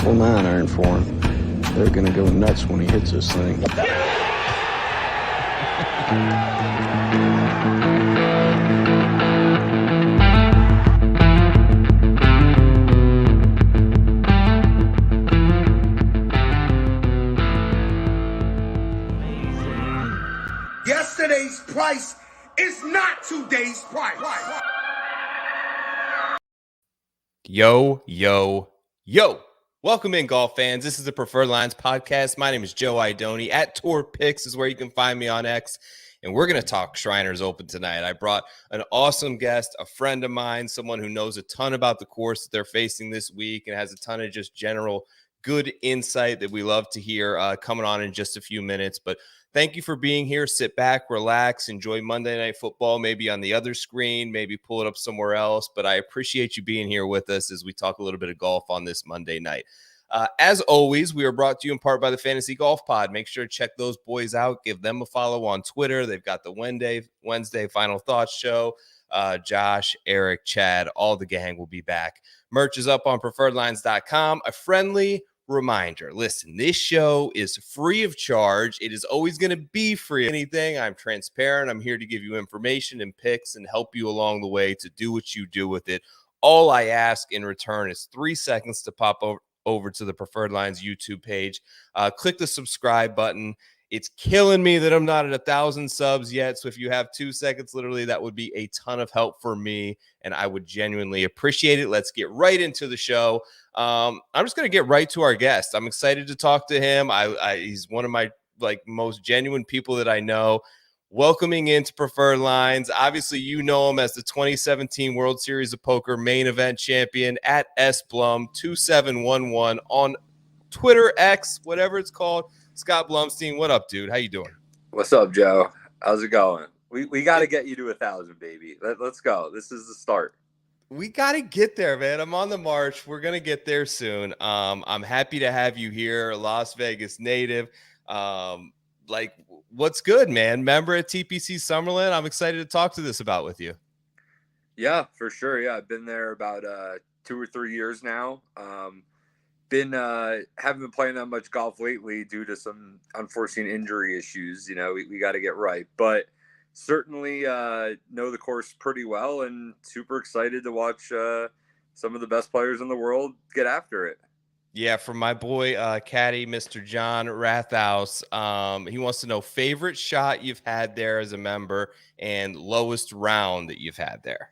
full 9-iron for him. They're going to go nuts when he hits this thing. Yesterday's price is not today's price. Yo, yo, yo. Welcome in, golf fans. This is the Preferred Lines podcast. My name is Joe Idoni. At Tour Picks is where you can find me on X. And we're going to talk Shriners Open tonight. I brought an awesome guest, a friend of mine, someone who knows a ton about the course that they're facing this week and has a ton of just general good insight that we love to hear coming on in just a few minutes. But thank you for being here. Sit back, relax, enjoy Monday Night Football, maybe on the other screen, maybe pull it up somewhere else. But I appreciate you being here with us as we talk a little bit of golf on this Monday night. As always, we are brought to you in part by the Fantasy Golf Pod. Make sure to check those boys out. Give them a follow on Twitter. They've got the Wednesday Final Thoughts show. Josh, Eric, Chad, all the gang will be back. Merch is up on preferredlines.com. A friendly reminder, listen, this show is free of charge. It is always going to be free. Anything, I'm transparent. I'm here to give you information and picks and help you along the way to do what you do with it. All I ask in return is 3 seconds to pop over to the Preferred Lines YouTube page. Click the subscribe button. It's killing me that I'm not at 1,000 subs yet. So if you have 2 seconds, literally, that would be a ton of help for me, and I would genuinely appreciate it. Let's get right into the show. I'm just going to get right to our guest. I'm excited to talk to him. He's one of my most genuine people that I know. Welcoming into Preferred Lines. Obviously, you know him as the 2017 World Series of Poker main event champion at sblum2711 on Twitter, X, whatever it's called. Scott Blumstein, what up, dude? How you doing? What's up, Joe? How's it going? We got to get you to 1,000, baby. Let's go. This is the start. We got to get there, man. I'm on the march. We're going to get there soon. I'm happy to have you here, Las Vegas native. What's good, man? Member at TPC Summerlin. I'm excited to talk to this about with you. Yeah, for sure. Yeah, I've been there about 2 or 3 years now. Haven't been playing that much golf lately due to some unforeseen injury issues. You know, we got to get right, but certainly know the course pretty well and super excited to watch some of the best players in the world get after it. Yeah, from my boy caddy, Mr. John Rathaus. He wants to know favorite shot you've had there as a member and lowest round that you've had there.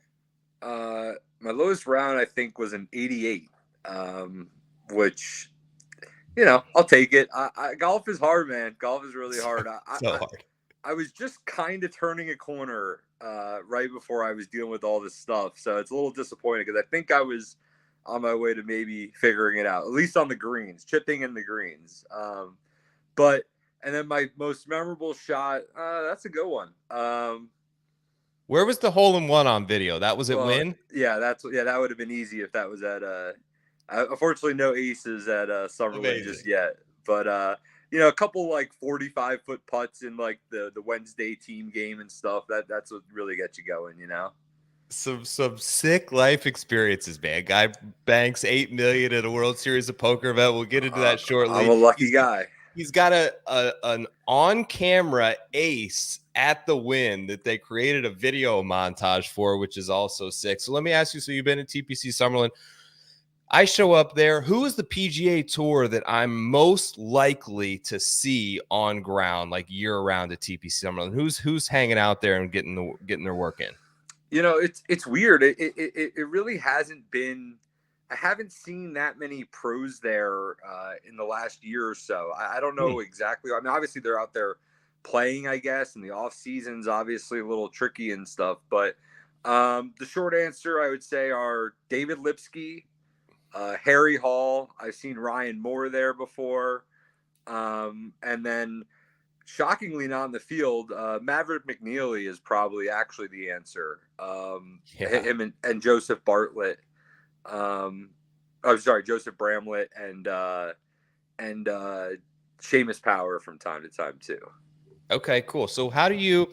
My lowest round, I think, was an 88. Which, you know, I'll take it. Golf is hard, man. Golf is really hard. Hard. I was just kind of turning a corner right before I was dealing with all this stuff. So it's a little disappointing because I think I was on my way to maybe figuring it out, at least on the greens, chipping in the greens. And then my most memorable shot, that's a good one. Where was the hole-in-one on video? That was at Wynn? Yeah, that would have been easy if that was at unfortunately, no aces at Summerlin just yet. But, a couple 45-foot putts in the Wednesday team game and stuff. That's what really gets you going, you know? Some sick life experiences, man. Guy banks $8 million at a World Series of Poker event. We'll get into that shortly. I'm a lucky guy. He's got an on-camera ace at the Wynn that they created a video montage for, which is also sick. So let me ask you, so you've been at TPC Summerlin. I show up there. Who is the PGA Tour that I'm most likely to see on ground, year-round at TPC Summerlin? Who's hanging out there and getting their work in? You know, it's weird. It really hasn't been. I haven't seen that many pros there in the last year or so. I don't know exactly. I mean, obviously they're out there playing, I guess, and the off season's obviously a little tricky and stuff. But the short answer, I would say, are David Lipsky. Harry Hall. I've seen Ryan Moore there before. And then, shockingly not in the field, Maverick McNeely is probably actually the answer. Him and Joseph Bartlett. Joseph Bramlett and Seamus Power from time to time too. Okay, cool. So how do you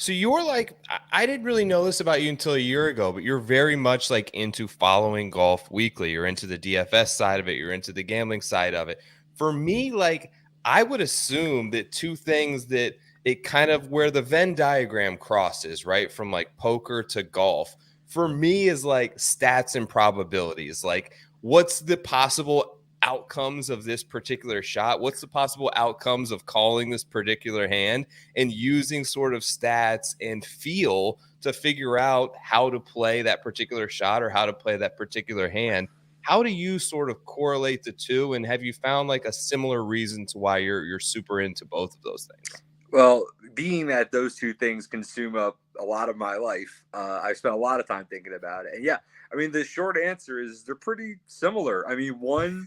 So you're like, I didn't really know this about you until a year ago, but you're very much like into following golf weekly. You're into the DFS side of it. You're into the gambling side of it. For me, like I would assume that two things that it kind of where the Venn diagram crosses, right? From like poker to golf, for me is like stats and probabilities. Like what's the possible outcomes of this particular shot? What's the possible outcomes of calling this particular hand? And using sort of stats and feel to figure out how to play that particular shot or how to play that particular hand. How do you sort of correlate the two? And have you found like a similar reason to why you're super into both of those things? Well, being that those two things consume up a lot of my life, I spent a lot of time thinking about it. And yeah, I mean, the short answer is they're pretty similar. I mean,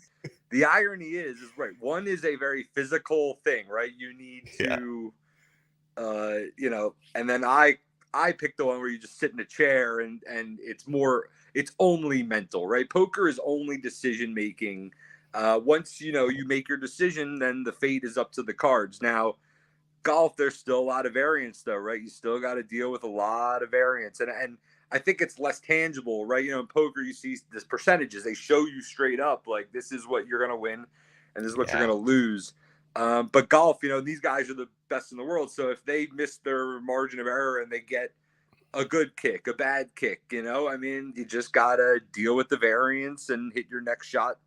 the irony is right. One is a very physical thing, right? You need to, and then I picked the one where you just sit in a chair and it's only mental, right? Poker is only decision making. Once, you make your decision, then the fate is up to the cards. Now, golf, there's still a lot of variance though, right? You still got to deal with a lot of variance. And I think it's less tangible, right? In poker, you see this percentages, they show you straight up, like this is what you're going to win and this is what you're going to lose. But golf, these guys are the best in the world. So if they miss their margin of error and they get a good kick, a bad kick, I mean, you just got to deal with the variance and hit your next shot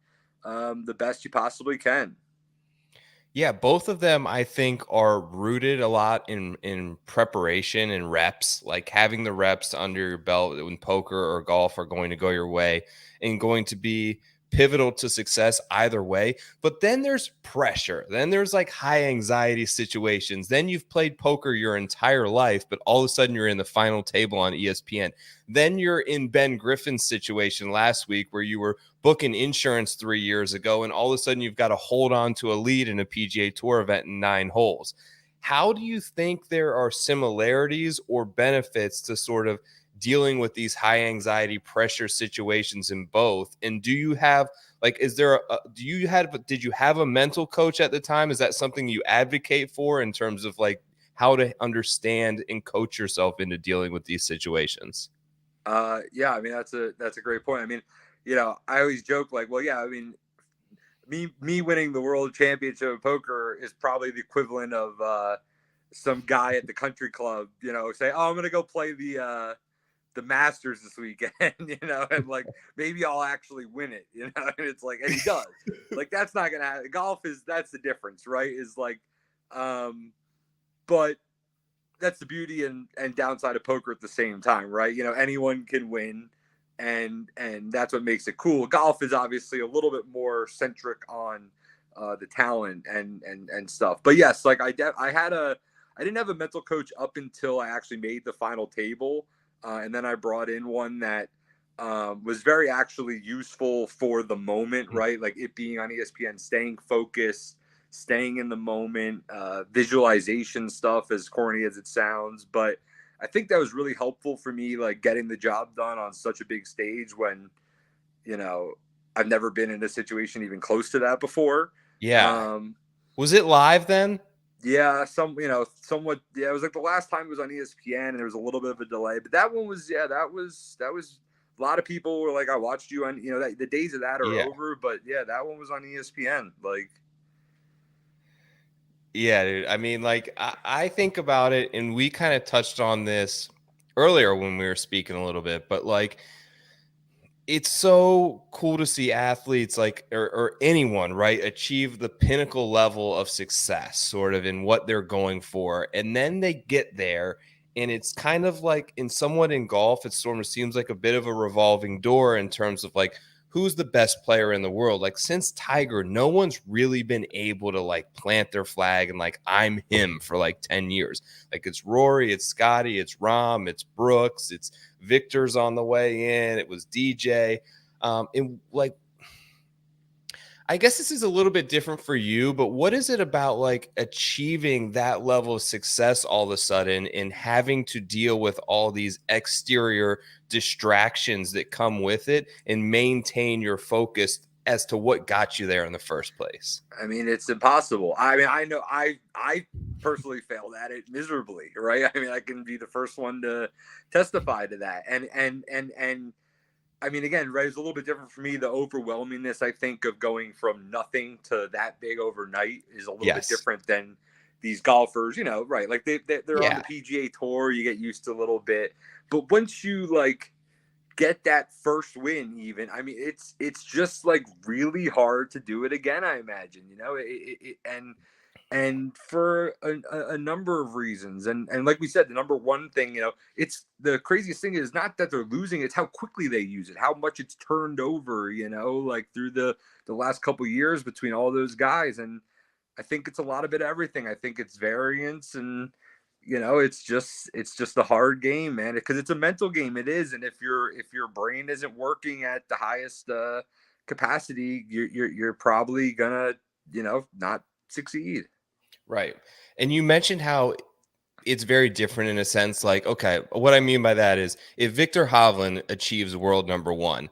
the best you possibly can. Yeah, both of them I think are rooted a lot in preparation and reps, like having the reps under your belt when poker or golf are going to go your way and going to be pivotal to success either way. But then there's pressure. Then there's like high anxiety situations. Then you've played poker your entire life, but all of a sudden you're in the final table on ESPN. Then you're in Ben Griffin's situation last week where you were booking insurance 3 years ago, and all of a sudden you've got to hold on to a lead in a PGA Tour event in 9 holes. How do you think there are similarities or benefits to sort of dealing with these high anxiety pressure situations in both? And do you have like, did you have a mental coach at the time? Is that something you advocate for in terms of like how to understand and coach yourself into dealing with these situations? Yeah, I mean, that's a great point. I mean, I always joke like, well, yeah, I mean, me winning the world championship of poker is probably the equivalent of some guy at the country club, say, oh, I'm going to go play the Masters this weekend, and like, maybe I'll actually win it, and it's like, and he does. Like, that's not going to happen. Golf that's the difference, right? Is like, but that's the beauty and downside of poker at the same time, right? Anyone can win, and that's what makes it cool. Golf is obviously a little bit more centric on the talent and stuff. But yes, like I didn't have a mental coach up until I actually made the final table, and then I brought in one that was very actually useful for the moment, right? Like it being on ESPN, staying focused, staying in the moment, visualization stuff, as corny as it sounds. But I think that was really helpful for me, like getting the job done on such a big stage when, I've never been in a situation even close to that before. Yeah. Was it live then? Yeah, somewhat. Yeah, it was like the last time it was on ESPN and there was a little bit of a delay, but that one was, that was a lot of people were like, I watched you on, that the days of that are over, but yeah, that one was on ESPN. Like, yeah, dude. I mean, like, I think about it, and we kind of touched on this earlier when we were speaking a little bit, but like, it's so cool to see athletes like, or anyone, right, achieve the pinnacle level of success sort of in what they're going for. And then they get there, and it's kind of like in golf, it sort of seems like a bit of a revolving door in terms of like, who's the best player in the world? Like since Tiger, no one's really been able to like plant their flag and like, I'm him for like 10 years. Like it's Rory, it's Scotty, it's Rahm, it's Brooks, it's Victor's on the way in. It was DJ. And like, I guess this is a little bit different for you, but what is it about like achieving that level of success all of a sudden and having to deal with all these exterior distractions that come with it and maintain your focus as to what got you there in the first place? I mean, it's impossible. I mean, I know I personally failed at it miserably, right? I mean, I can be the first one to testify to that. And I mean, again, right, it's a little bit different for me. The overwhelmingness, I think, of going from nothing to that big overnight is a little bit different than these golfers, you know, right? Like they're on the PGA Tour, you get used to a little bit. But once you like get that first win, even, I mean, it's just like really hard to do it again, I imagine, you know, and for a number of reasons. And like we said, the number one thing, you know, it's the craziest thing is not that they're losing, it's how quickly they use it, how much it's turned over, you know, like through the last couple of years between all those guys. And I think it's a lot of bit of everything. I think it's variance, and you know, it's just a hard game, man, because it's a mental game. It is. And if your brain isn't working at the highest capacity, you're probably gonna, you know, not succeed. Right. And you mentioned how it's very different in a sense. Like, okay, what I mean by that is if Viktor Hovland achieves world number one,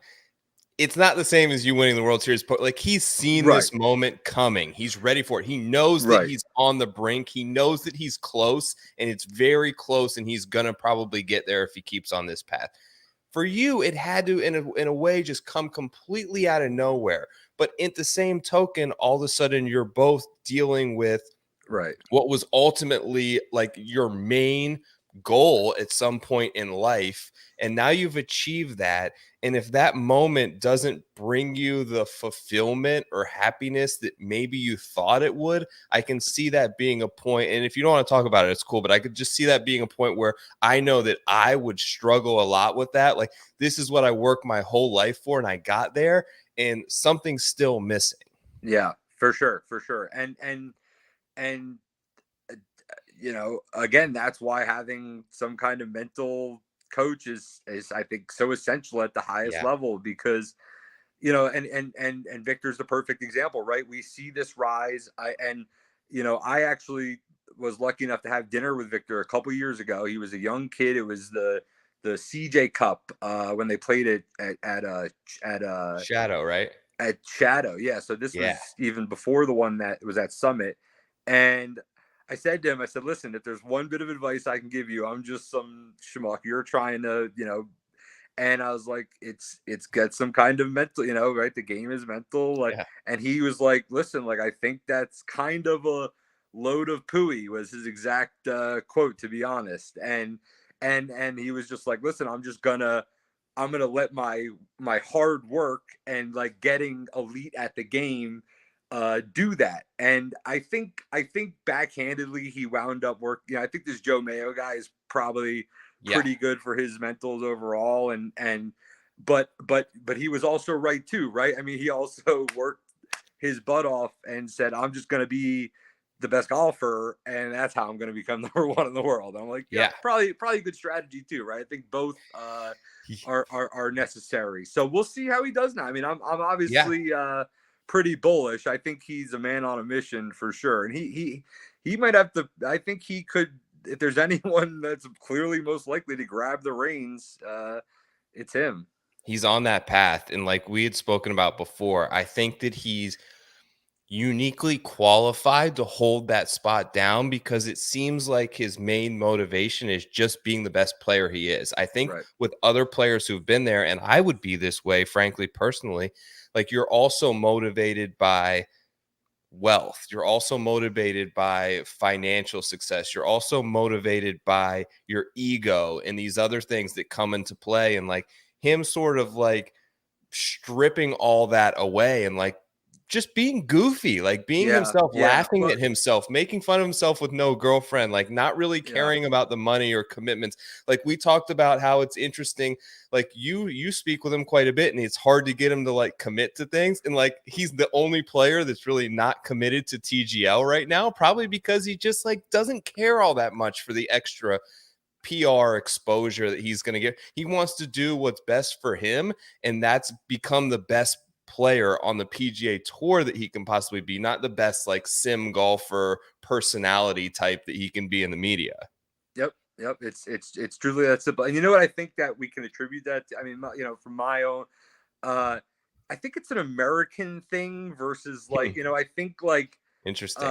it's not the same as you winning the World Series. Like, he's seen this moment coming. He's ready for it. He knows that he's on the brink. He knows that he's close, and it's very close, and he's going to probably get there if he keeps on this path. For you, it had to, in a way, just come completely out of nowhere. But at the same token, all of a sudden, you're both dealing with what was ultimately like your main goal at some point in life, and now you've achieved that. And if that moment doesn't bring you the fulfillment or happiness that maybe you thought it would, I can see that being a point. And if you don't want to talk about it, it's cool, but I could just see that being a point where I know that I would struggle a lot with that. Like, this is what I worked my whole life for, and I got there, and something's still missing. Yeah, for sure. And you know, again, that's why having some kind of mental coach is I think so essential at the highest level, because, you know, and Victor's the perfect example, right? We see this rise. You know, I actually was lucky enough to have dinner with Victor a couple years ago. He was a young kid. It was the CJ Cup when they played it at Shadow, right? At Shadow. Yeah. So this was even before the one that was at Summit. And I said to him, I said, listen, if there's one bit of advice I can give you, I'm just some schmuck. You're trying to, you know, and I was like, it's get some kind of mental, you know, right? The game is mental. Like, and he was like, listen, like, I think that's kind of a load of pooey, was his exact quote, to be honest. And he was just like, listen, I'm gonna let my hard work and like getting elite at the game do that. And I think backhandedly he wound up working. I think this Joe Mayo guy is probably pretty good for his mentals overall. But he was also right too, right? I mean, he also worked his butt off and said, I'm just going to be the best golfer, and that's how I'm going to become number one in the world. I'm like, probably a good strategy too, right? I think both are necessary. So we'll see how he does now. I mean, I'm obviously pretty bullish. I think he's a man on a mission for sure. And he might have to, I think he could, if there's anyone that's clearly most likely to grab the reins, it's him. He's on that path. And like we had spoken about before, I think that he's uniquely qualified to hold that spot down, because it seems like his main motivation is just being the best player he is. I think with other players who've been there, and I would be this way, frankly, personally, like, you're also motivated by wealth. You're also motivated by financial success. You're also motivated by your ego and these other things that come into play. And like him sort of like stripping all that away and like just being goofy, like being himself, laughing at himself, making fun of himself with no girlfriend, like not really caring about the money or commitments. Like we talked about how it's interesting. Like you speak with him quite a bit, and it's hard to get him to like commit to things. And like, he's the only player that's really not committed to TGL right now, probably because he just like doesn't care all that much for the extra PR exposure that he's going to get. He wants to do what's best for him, and that's become the best player on the PGA Tour that he can possibly be, not the best like sim golfer personality type that he can be in the media. Yep. It's truly that simple. And you know what I think that we can attribute that to? I mean, you know, from my own, I I think it's an American thing versus like, I think like Interesting.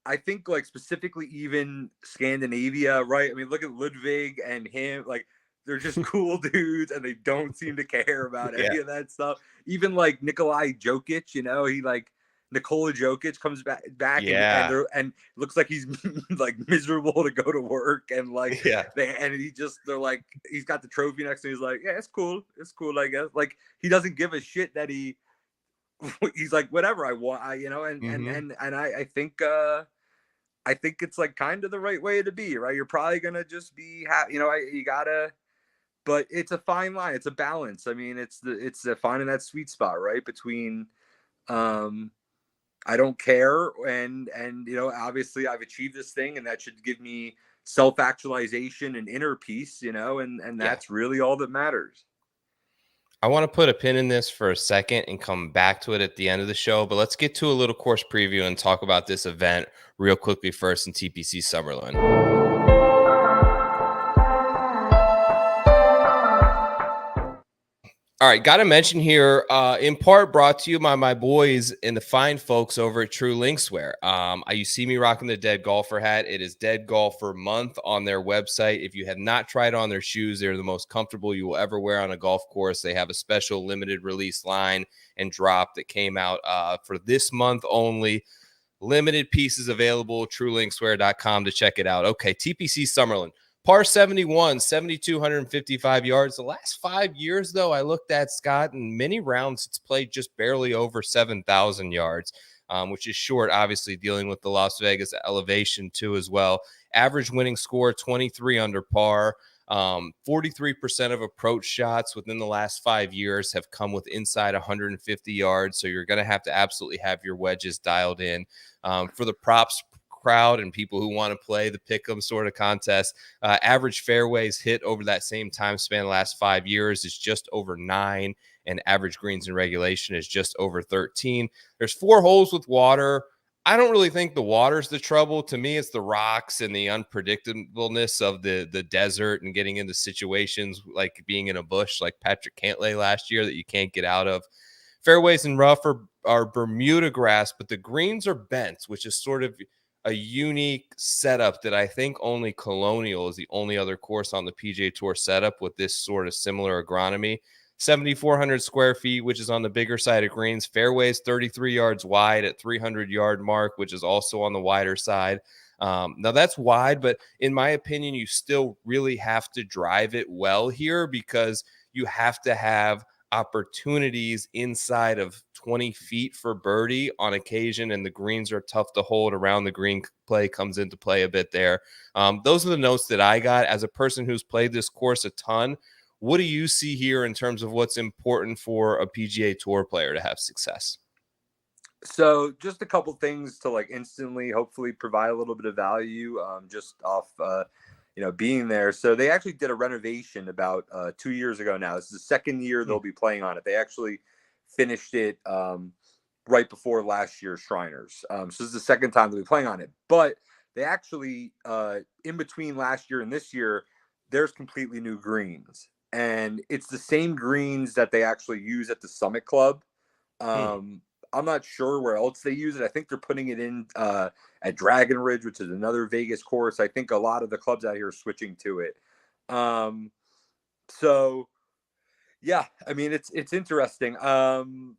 I think like specifically even Scandinavia, right? I mean, look at Ludwig and him, like they're just cool dudes and they don't seem to care about any of that stuff. Even like Nikolai Jokic, he like Nikola Jokic comes back and looks like he's like miserable to go to work and like they're like he's got the trophy next to him. He's like, yeah, it's cool, I guess. Like he doesn't give a shit that he's like whatever I want, and I think it's like kind of the right way to be, right? You're probably gonna just be you gotta, but it's a fine line, it's a balance. I mean, it's finding that sweet spot, right, between I don't care and obviously I've achieved this thing and that should give me self-actualization and inner peace, and that's really all that matters. I want to put a pin in this for a second and come back to it at the end of the show, but let's get to a little course preview and talk about this event real quickly first in TPC Summerlin. All right, got to mention here, in part brought to you by my boys and the fine folks over at True Linkswear. You see me rocking the Dead Golfer hat. It is Dead Golfer Month on their website. If you have not tried on their shoes, they're the most comfortable you will ever wear on a golf course. They have a special limited release line and drop that came out for this month only. Limited pieces available, truelinkswear.com to check it out. Okay, TPC Summerlin. Par 71, 7,255 yards. The last 5 years, though, I looked at, Scott, in many rounds, it's played just barely over 7,000 yards, which is short, obviously, dealing with the Las Vegas elevation, too, as well. Average winning score, 23 under par. 43% of approach shots within the last 5 years have come with inside 150 yards, so you're going to have absolutely have your wedges dialed in. For the props crowd and people who want to play the pick'em sort of contest, average fairways hit over that same time span the last 5 years is just over 9, and average greens in regulation is just over 13. There's 4 holes with water. I don't really think the water's the trouble. To me, it's the rocks and the unpredictableness of the desert and getting into situations like being in a bush like Patrick Cantlay last year that you can't get out of. Fairways and rough are Bermuda grass, but the greens are bent, which is sort of a unique setup that I think only Colonial is the only other course on the PGA Tour setup with this sort of similar agronomy. 7,400 square feet, which is on the bigger side of greens. Fairways 33 yards wide at 300-yard mark, which is also on the wider side. Now that's wide, but in my opinion, you still really have to drive it well here because you have to have opportunities inside of 20 feet for birdie on occasion, and the greens are tough to hold. Around the green play comes into play a bit there. Those are the notes that I got as a person who's played this course a ton. What do you see here in terms of what's important for a PGA Tour player to have success? So just a couple things to like instantly hopefully provide a little bit of value just off being there. So they actually did a renovation about 2 years ago now. This is the second year they'll be playing on it. They actually finished it right before last year's Shriners. So this is the second time they'll be playing on it. But they actually, in between last year and this year, there's completely new greens. And it's the same greens that they actually use at the Summit Club. I'm not sure where else they use it. I think they're putting it in at Dragon Ridge, which is another Vegas course. I think a lot of the clubs out here are switching to it. So, yeah, I mean, it's interesting. So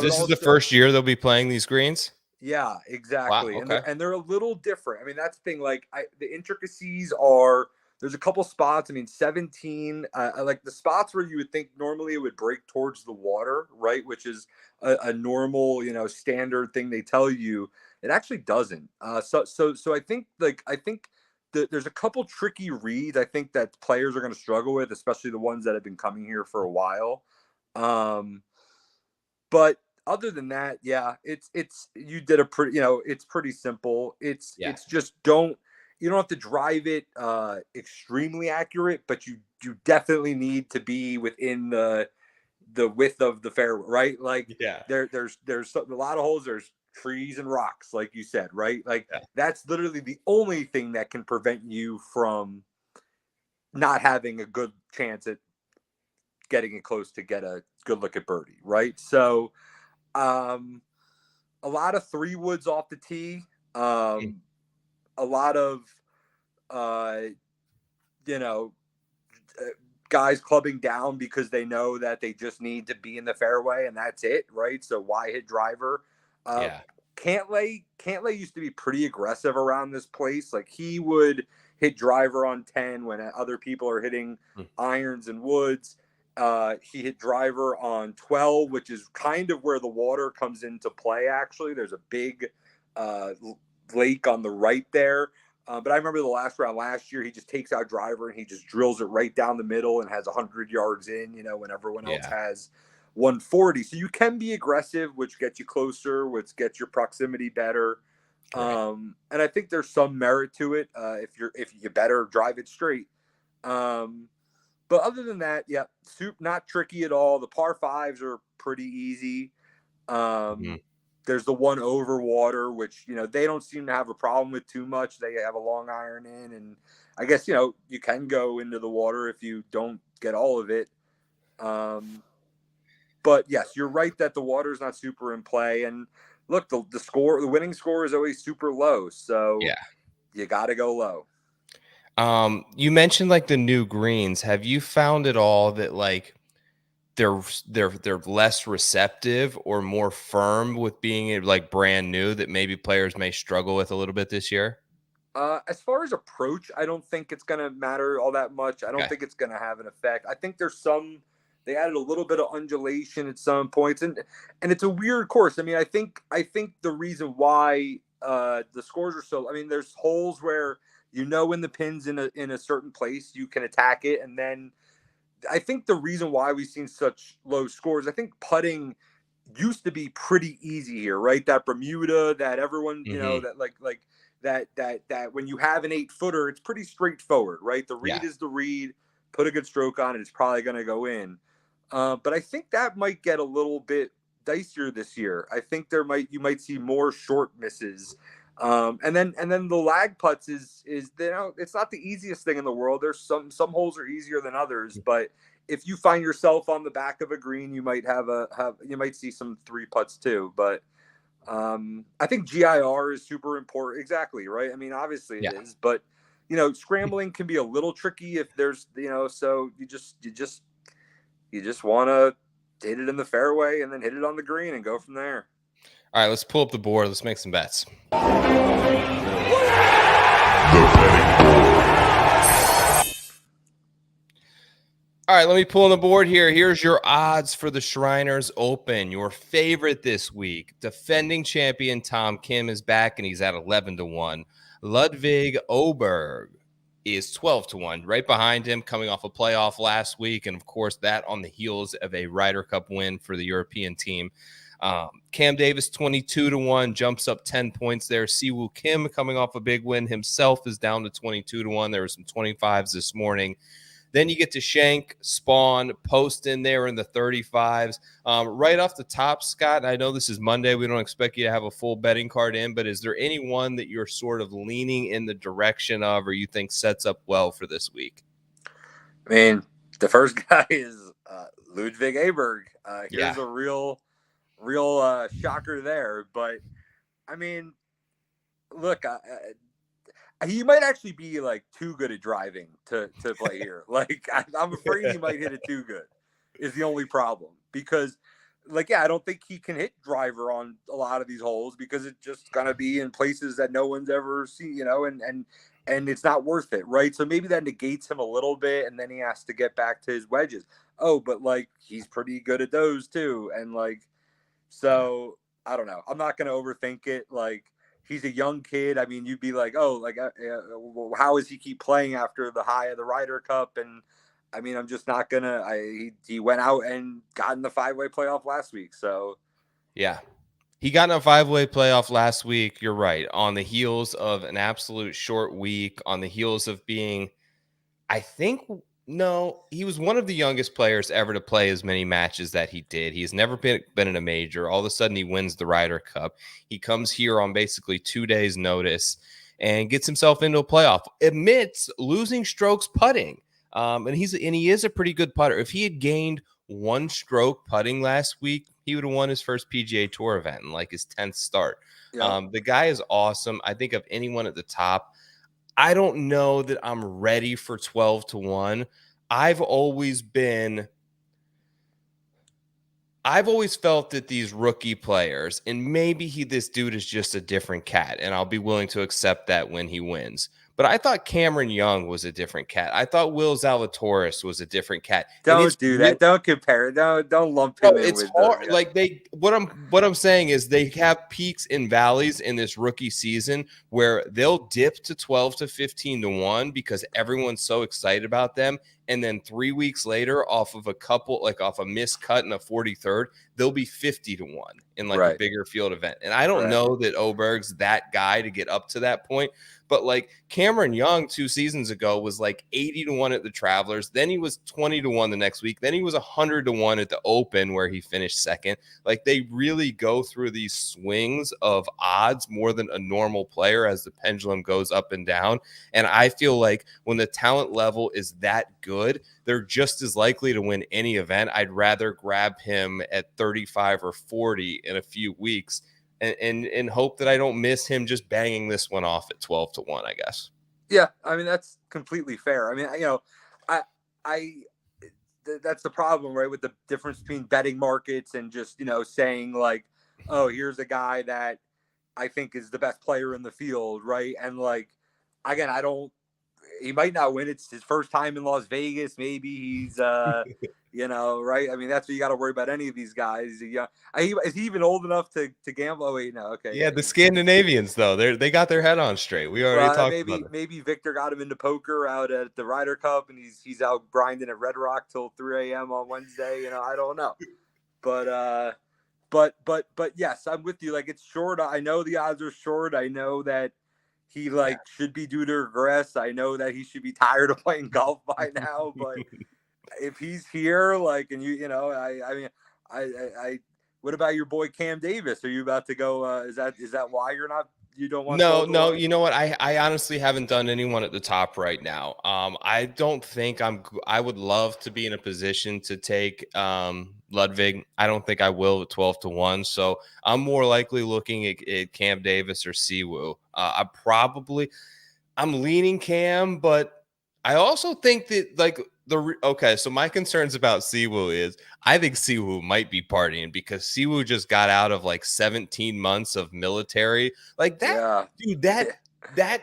this is the first year they'll be playing these greens? Yeah, exactly. Wow, okay. And they're a little different. I mean, that's the thing. Like, the intricacies are... There's a couple spots. I mean, 17, like the spots where you would think normally it would break towards the water, right? Which is a normal, standard thing they tell you. It actually doesn't. So I think there's a couple tricky reads. I think that players are going to struggle with, especially the ones that have been coming here for a while. But other than that, yeah, you did a pretty, it's pretty simple. It's just you don't have to drive it extremely accurate, but you definitely need to be within the width of the fairway, right? Like, there's a lot of holes. There's trees and rocks, like you said, right? Like that's literally the only thing that can prevent you from not having a good chance at getting it close to get a good look at birdie, right? So a lot of 3-woods off the tee, a lot of you know, guys clubbing down because they know that they just need to be in the fairway and that's it, right? So why hit driver? Yeah. Cantlay used to be pretty aggressive around this place. Like he would hit driver on 10 when other people are hitting irons and woods. He hit driver on 12, which is kind of where the water comes into play. Actually, there's a big lake on the right there. But I remember the last round last year, he just takes out driver and he just drills it right down the middle and has 100 yards in, when everyone else has 140. So you can be aggressive, which gets you closer, which gets your proximity better. Right. And I think there's some merit to it if you better drive it straight. But other than that, yeah, not tricky at all. The par fives are pretty easy. There's the one over water, which, they don't seem to have a problem with too much. They have a long iron in, and I guess, you can go into the water if you don't get all of it. But yes, you're right that the water's not super in play. And look, the winning score is always super low. So yeah, you got to go low. You mentioned like the new greens. Have you found at all that like they're less receptive or more firm with being like brand new that maybe players may struggle with a little bit this year? As far as approach, I don't think it's going to matter all that much. I don't think it's going to have an effect. I think they added a little bit of undulation at some points, and it's a weird course. I mean, I think the reason why the scores are so, there's holes where in the pins in a certain place you can attack it, and then I think the reason why we've seen such low scores, I think putting used to be pretty easy here, right? That Bermuda, that everyone, that like that when you have an 8-footer, it's pretty straightforward, right? The read is the read, put a good stroke on it, it's probably going to go in. But I think that might get a little bit dicier this year. I think you might see more short misses. And then the lag putts is it's not the easiest thing in the world. There's some holes are easier than others, but if you find yourself on the back of a green, you might you might see some 3 putts too. But I think GIR is super important. Exactly, right? Obviously it is, but scrambling can be a little tricky if there's so you just want to hit it in the fairway and then hit it on the green and go from there. All right, let's pull up the board. Let's make some bets. All right, let me pull on the board here. Here's your odds for the Shriners Open. Your favorite this week, defending champion Tom Kim is back, and he's at 11-1. Ludvig Åberg is 12-1. Right behind him, coming off a playoff last week, and of course that on the heels of a Ryder Cup win for the European team. Cam Davis 22-1, jumps up 10 points there. Siwoo Kim coming off a big win himself is down to 22-1. There were some 25s this morning. Then you get to Shank, Spawn, Post in there in the 35s. Right off the top, Scott, I know this is Monday. We don't expect you to have a full betting card in, but is there anyone that you're sort of leaning in the direction of or you think sets up well for this week? The first guy is Ludvig Åberg. Here's a real shocker there. But, look, he might actually be like too good at driving to play here. Like I'm afraid he might hit it too good is the only problem because I don't think he can hit driver on a lot of these holes because it's just going to be in places that no one's ever seen, and it's not worth it. Right. So maybe that negates him a little bit and then he has to get back to his wedges. Oh, but he's pretty good at those too. And so I don't know. I'm not going to overthink it. He's a young kid. You'd be like, how does he keep playing after the high of the Ryder Cup? And I'm just not gonna. He went out and got in the 5-way playoff last week. So, yeah, he got in a 5-way playoff last week. You're right. On the heels of an absolute short week, on the heels of being, he was one of the youngest players ever to play as many matches that he did. He's never been in a major. All of a sudden, he wins the Ryder Cup. He comes here on basically 2 days' notice and gets himself into a playoff amidst losing strokes putting. And he is a pretty good putter. If he had gained one stroke putting last week, he would have won his first PGA Tour event in like his 10th start. Yeah. The guy is awesome. I think of anyone at the top, I don't know that I'm ready for 12 to 1. I've always felt that these rookie players, and maybe this dude is just a different cat, and I'll be willing to accept that when he wins. But I thought Cameron Young was a different cat. I thought Will Zalatoris was a different cat. Don't do that. Don't compare it. Don't lump him in it's with hard. those Like what I'm saying is they have peaks and valleys in this rookie season where they'll dip to 12 to 15 to 1 because everyone's so excited about them. And then 3 weeks later, off of a missed cut in a 43rd, they'll be 50 to 1 in like a bigger field event. And I don't know that Oberg's that guy to get up to that point. But like Cameron Young 2 seasons ago was like 80 to 1 at the Travelers. Then he was 20 to 1 the next week. Then he was 100 to 1 at the Open where he finished second. Like they really go through these swings of odds more than a normal player as the pendulum goes up and down. And I feel like when the talent level is that good, they're just as likely to win any event. I'd rather grab him at 35 or 40 in a few weeks and hope that I don't miss him just banging this one off at 12 to 1, I guess. Yeah, I mean, that's completely fair. I mean, that's the problem, right? With the difference between betting markets and just, saying like, oh, here's a guy that I think is the best player in the field, right? And like, again, he might not win. It's his first time in Las Vegas. Maybe he's, right? I mean, that's what you got to worry about any of these guys. Is he even old enough to gamble? Oh, wait, no. Okay. Yeah, the Scandinavians, though, they got their head on straight. We already talked about it. Maybe Victor got him into poker out at the Ryder Cup, and he's out grinding at Red Rock till 3 a.m. on Wednesday. I don't know. But yes, I'm with you. Like, it's short. I know the odds are short. I know that he should be due to regress. I know that he should be tired of playing golf by now, but if he's here, what about your boy Cam Davis? Are you about to go? Is that why you don't want? No. You know what? I honestly haven't done anyone at the top right now. I don't think I would love to be in a position to take Ludwig. I don't think I will at 12 to 1. So I'm more likely looking at Cam Davis or Siwoo. I'm leaning Cam, but I also think that so my concerns about Siwoo is I think Siwoo might be partying because Siwoo just got out of 17 months of military. Like that, dude, that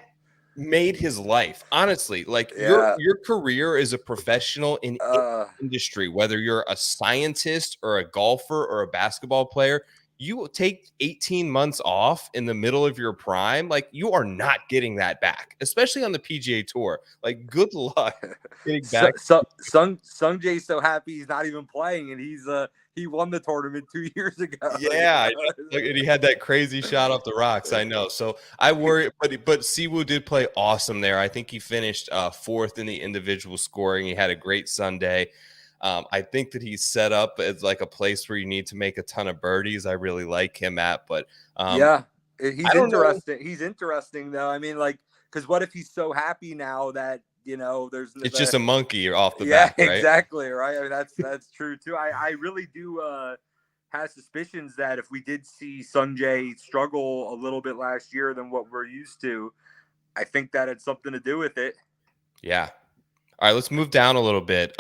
made his life. Honestly, your career as a professional in any industry, whether you're a scientist or a golfer or a basketball player, you will take 18 months off in the middle of your prime. Like, you are not getting that back, especially on the PGA Tour. Like, good luck getting back. Sung Jae's so happy he's not even playing, and he won the tournament 2 years ago. Yeah, and he had that crazy shot off the rocks. I know. So I worry, but Siwoo did play awesome there. I think he finished fourth in the individual scoring. He had a great Sunday. I think that he's set up as a place where you need to make a ton of birdies. I really like him at, but he's interesting. He's interesting though. I mean, because what if he's so happy now that it's just a monkey off the back, right? Exactly, right. I mean, that's true too. I really do have suspicions that if we did see Sung Jae struggle a little bit last year than what we're used to, I think that had something to do with it. Yeah. All right, let's move down a little bit.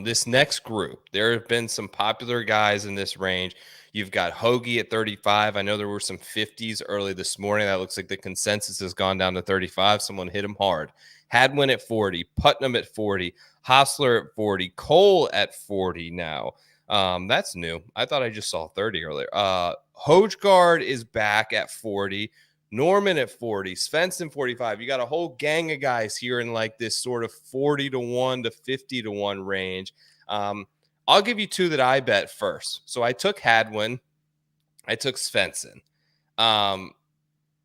This next group, there have been some popular guys in this range. You've got Hoagie at 35. I know there were some 50s early this morning. That looks like the consensus has gone down to 35. Someone hit him hard. Hadwin at 40, Putnam at 40, Hostler at 40, Cole at 40 now. That's new. I thought I just saw 30 earlier. Hojgaard is back at 40. Norman at 40, Svensson 45. You got a whole gang of guys here in this sort of 40 to 1 to 50 to 1 range. I'll give you two that I bet first. So I took Hadwin. I took Svensson.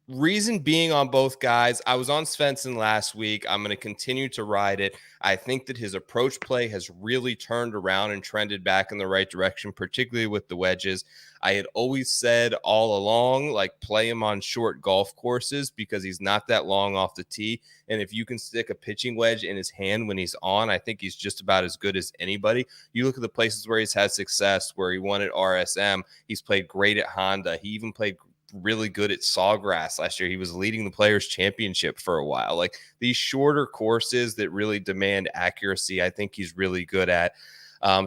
reason being on both guys, I was on Svensson last week. I'm going to continue to ride it. I think that his approach play has really turned around and trended back in the right direction, particularly with the wedges. I had always said all along, like, play him on short golf courses because he's not that long off the tee. And if you can stick a pitching wedge in his hand when he's on, I think he's just about as good as anybody. You look at the places where he's had success, where he won at RSM. He's played great at Honda. He even played really good at Sawgrass last year. He was leading the Players Championship for a while. Like, these shorter courses that really demand accuracy, I think he's really good at.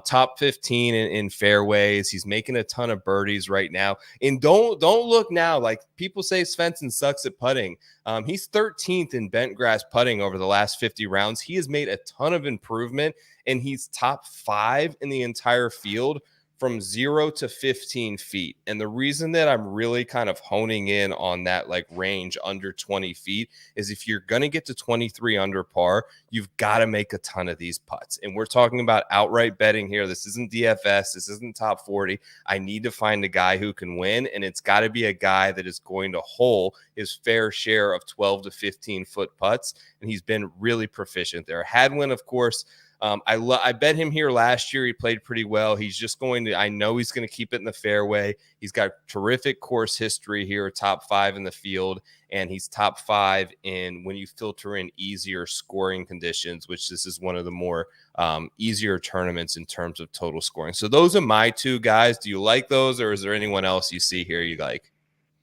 Top 15 in fairways. He's making a ton of birdies right now. And don't look now, like people say Svensson sucks at putting. He's 13th in bent grass putting over the last 50 rounds. He has made a ton of improvement, and he's top 5 in the entire field from 0 to 15 feet. And the reason that I'm really kind of honing in on that, like, range under 20 feet is if you're going to get to 23 under par, you've got to make a ton of these putts. And we're talking about outright betting here. This isn't DFS. This isn't top 40. I need to find a guy who can win, and it's got to be a guy that is going to hole his fair share of 12 to 15 foot putts. And he's been really proficient there. Hadwin, of course, I bet him here last year. He played pretty well. He's just going to, I know he's going to keep it in the fairway. He's got terrific course history here, top 5 in the field, and he's top 5 in when you filter in easier scoring conditions, which this is one of the more easier tournaments in terms of total scoring. So those are my 2 guys. Do you like those, or is there anyone else you see here you like?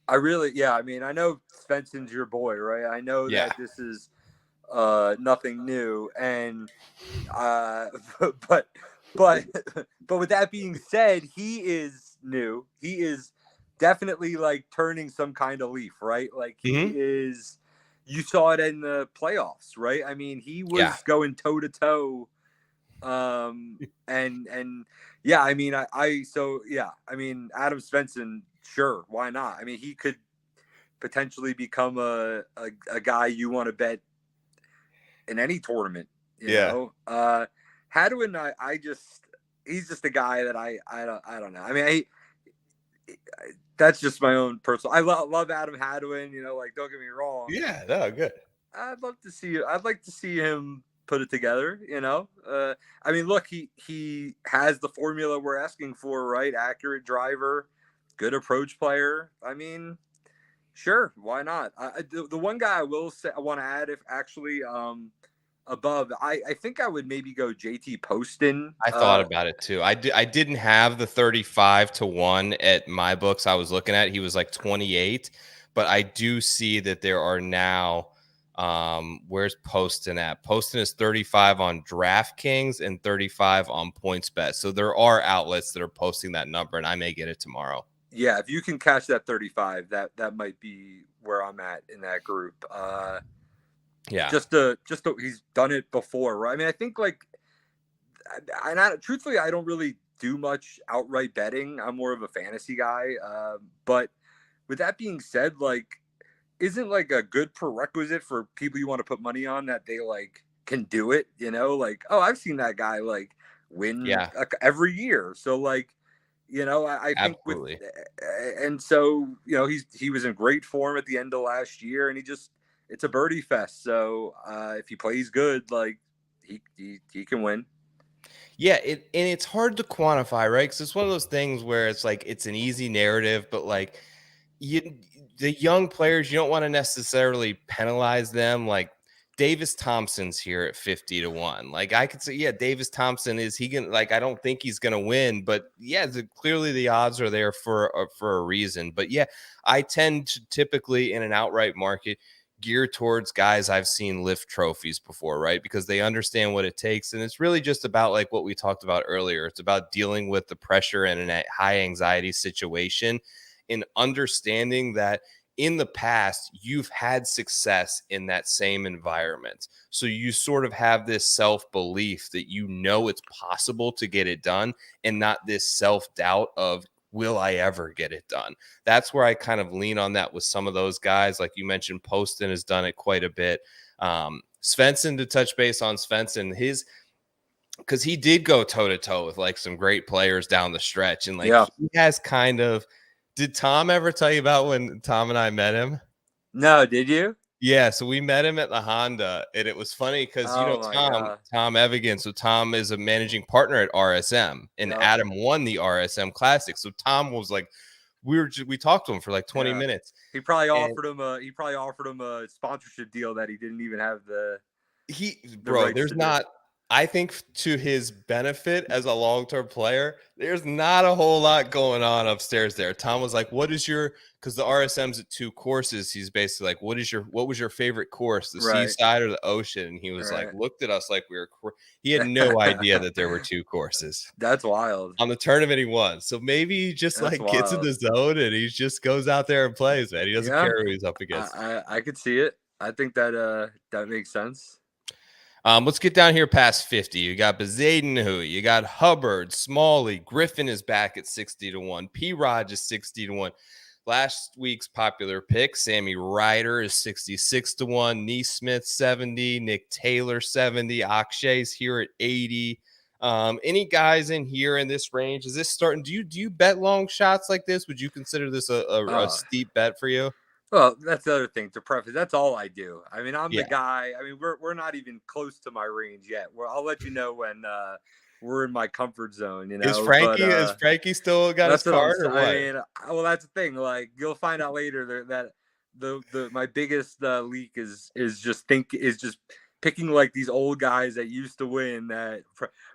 I mean, I know Svensson's your boy, right? I know that this is nothing new, and but with that being said, he is new. He is definitely, like, turning some kind of leaf, right? Like, he is, you saw it in the playoffs, right? I mean, he was going toe to toe, and yeah, I mean, I mean, Adam Svensson, sure, why not? I mean, he could potentially become a guy you want to bet in any tournament, you know. Hadwin, he's just a guy that I don't know. I mean, that's just my own personal. I love Adam Hadwin, you know, like, don't get me wrong. Yeah, no, good. I'd like to see him put it together, you know. I mean, look, he has the formula we're asking for, right? Accurate driver, good approach player. I mean, sure, why not? The one guy I will say I want to add, if actually above, I think I would maybe go JT Poston. I thought about it too. I didn't have the 35 to 1 at my books I was looking at. He was like 28, but I do see that there are now where's Poston at? Poston is 35 on DraftKings and 35 on PointsBet. So there are outlets that are posting that number, and I may get it tomorrow. Yeah, if you can catch that 35, that might be where I'm at in that group. Yeah, just he's done it before, right? I mean, I think, like, truthfully, I don't really do much outright betting. I'm more of a fantasy guy. But with that being said, like, isn't, like, a good prerequisite for people you want to put money on that they, like, can do it? You know, like, oh, I've seen that guy, like, win every year. So, like, you know, I think and so, you know, he was in great form at the end of last year, and it's a birdie fest. So if he plays good, like, he can win. Yeah, and it's hard to quantify, right? Because it's one of those things where it's like it's an easy narrative, but, like, the young players, you don't want to necessarily penalize them. Like, Davis Thompson's here at 50 to 1. Like, I could say, yeah, Davis Thompson I don't think he's gonna win, but yeah, clearly the odds are there for a reason. But yeah, I tend to typically in an outright market gear towards guys I've seen lift trophies before, right? Because they understand what it takes. And it's really just about, like, what we talked about earlier. It's about dealing with the pressure in a high anxiety situation and understanding that in the past, you've had success in that same environment. So you sort of have this self-belief that you know it's possible to get it done, and not this self-doubt of, will I ever get it done? That's where I kind of lean on that with some of those guys. Like you mentioned, Poston has done it quite a bit. Svensson, to touch base on Svensson, because he did go toe-to-toe with, like, some great players down the stretch. And, like, he has kind of, did Tom ever tell you about when Tom and I met him? No, did you? Yeah, so we met him at the Honda, and it was funny because Oh my god. Tom Evigan. So Tom is a managing partner at RSM, and Yep. Adam won the RSM Classic. So Tom was like, we talked to him for like 20 Yeah. minutes. He probably And offered him a sponsorship deal that he didn't even have the Bro, rights there's to do. not. I think to his benefit as a long-term player, there's not a whole lot going on upstairs there. Tom was like, "What is your?" Because the RSM's at 2 courses. He's basically like, What was your favorite course, the Right. seaside or the ocean?" And he was like, Right. looked at us like we were. He had no idea that there were 2 courses That's wild. on the tournament he won. So maybe he just That's like gets in wild. the zone and he just goes out there and plays. Man, he doesn't Yeah. care who he's up against. I could see it. I think that that makes sense. Let's get down here past 50. You got Bezaden, you got Hubbard, Smalley, Griffin is back at 60-1. P-Rod is 60-1. Last week's popular pick, Sammy Ryder is 66-1. Neesmith 70, Nick Taylor 70, Akshay's here at 80. Any guys in here in this range? Is this starting? Do you bet long shots like this? Would you consider this a steep bet for you? Well, that's the other thing to preface. That's all I do. I mean, I'm the Yeah. guy. I mean, we're not even close to my range yet. Well, I'll let you know when we're in my comfort zone. You know, Is Frankie still got his that's what I'm card or saying. what? I mean, well, that's the thing. Like, you'll find out later that the my biggest leak is just picking like these old guys that used to win that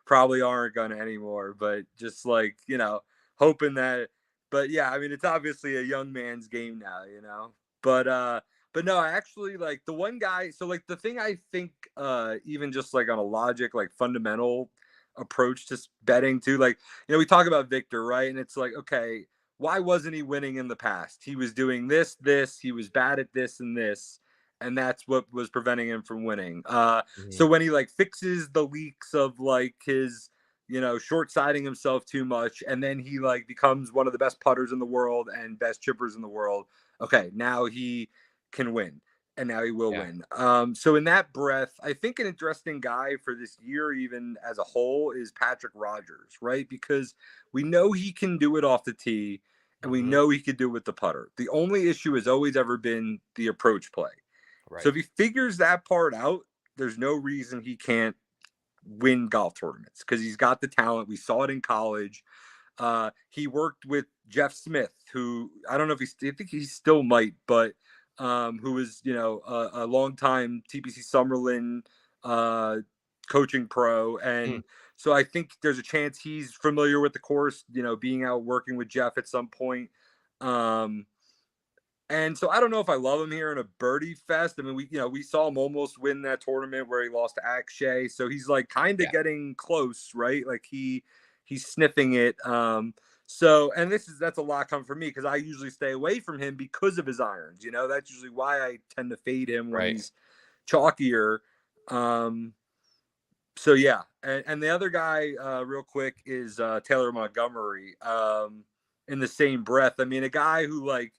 probably aren't gonna anymore. But just like, you know, hoping that. But yeah, I mean, it's obviously a young man's game now. You know. But no, I actually like the one guy. So like the thing I think, even just like on a logic, like fundamental approach to betting too, like, you know, we talk about Victor, right? And it's like, okay, why wasn't he winning in the past? He was doing this, he was bad at this and this, and that's what was preventing him from winning. So when he like fixes the leaks of like his, you know, short-siding himself too much, and then he like becomes one of the best putters in the world and best chippers in the world. Okay, now he can win, and now he will win. So in that breath, I think an interesting guy for this year, even as a whole, is Patrick Rogers, right? Because we know he can do it off the tee, and we know he could do it with the putter. The only issue has always ever been the approach play. Right. So if he figures that part out, there's no reason he can't win golf tournaments because he's got the talent. We saw it in college. He worked with Jeff Smith, who I don't know if I think he still might, but who was, you know, a longtime TPC Summerlin coaching pro. And so I think there's a chance he's familiar with the course, you know, being out working with Jeff at some point. And so I don't know if I love him here in a birdie fest. I mean, we saw him almost win that tournament where he lost to Akshay. So he's like kind of getting close, right? Like he's sniffing it. So, and that's a lot coming from me because I usually stay away from him because of his irons. You know, that's usually why I tend to fade him when he's chalkier. So yeah, and the other guy, real quick, is Taylor Montgomery. In the same breath, I mean, a guy who like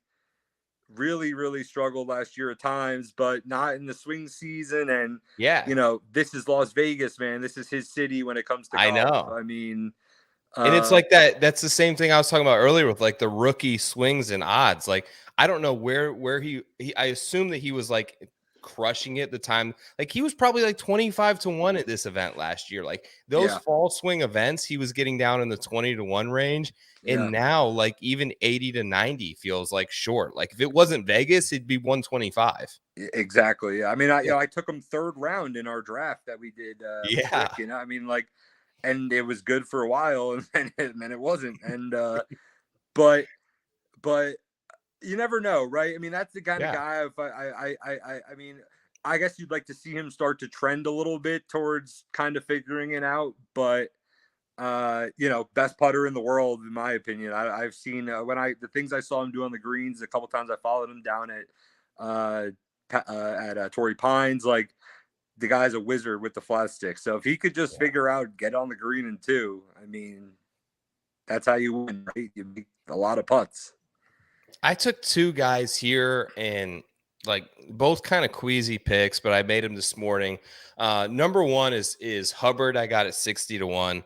really struggled last year at times, but not in the swing season. And you know, this is Las Vegas, man. This is his city when it comes to golf. I know. I mean, and it's like that. That's the same thing I was talking about earlier with like the rookie swings and odds. Like, I don't know where he I assume that he was like crushing it the time. Like he was probably like 25-1 at this event last year. Like those fall swing events, he was getting down in the 20-1 range. And now like even 80-90 feels like short. Like if it wasn't Vegas, it'd be 125. Exactly. I mean, I took him third round in our draft that we did. Rick, you know, I mean, like, and it was good for a while, and then it wasn't. And but you never know, right? I mean, that's the kind of guy. If I mean, I guess you'd like to see him start to trend a little bit towards kind of figuring it out. But you know, best putter in the world, in my opinion. I've seen the things I saw him do on the greens. A couple times I followed him down at Torrey Pines. Like, the guy's a wizard with the flat stick. So if he could just figure out, get on the green in 2, I mean, that's how you win, right? You make a lot of putts. I took 2 guys here and like both kind of queasy picks, but I made them this morning. Number 1 is Hubbard. I got at 60-1.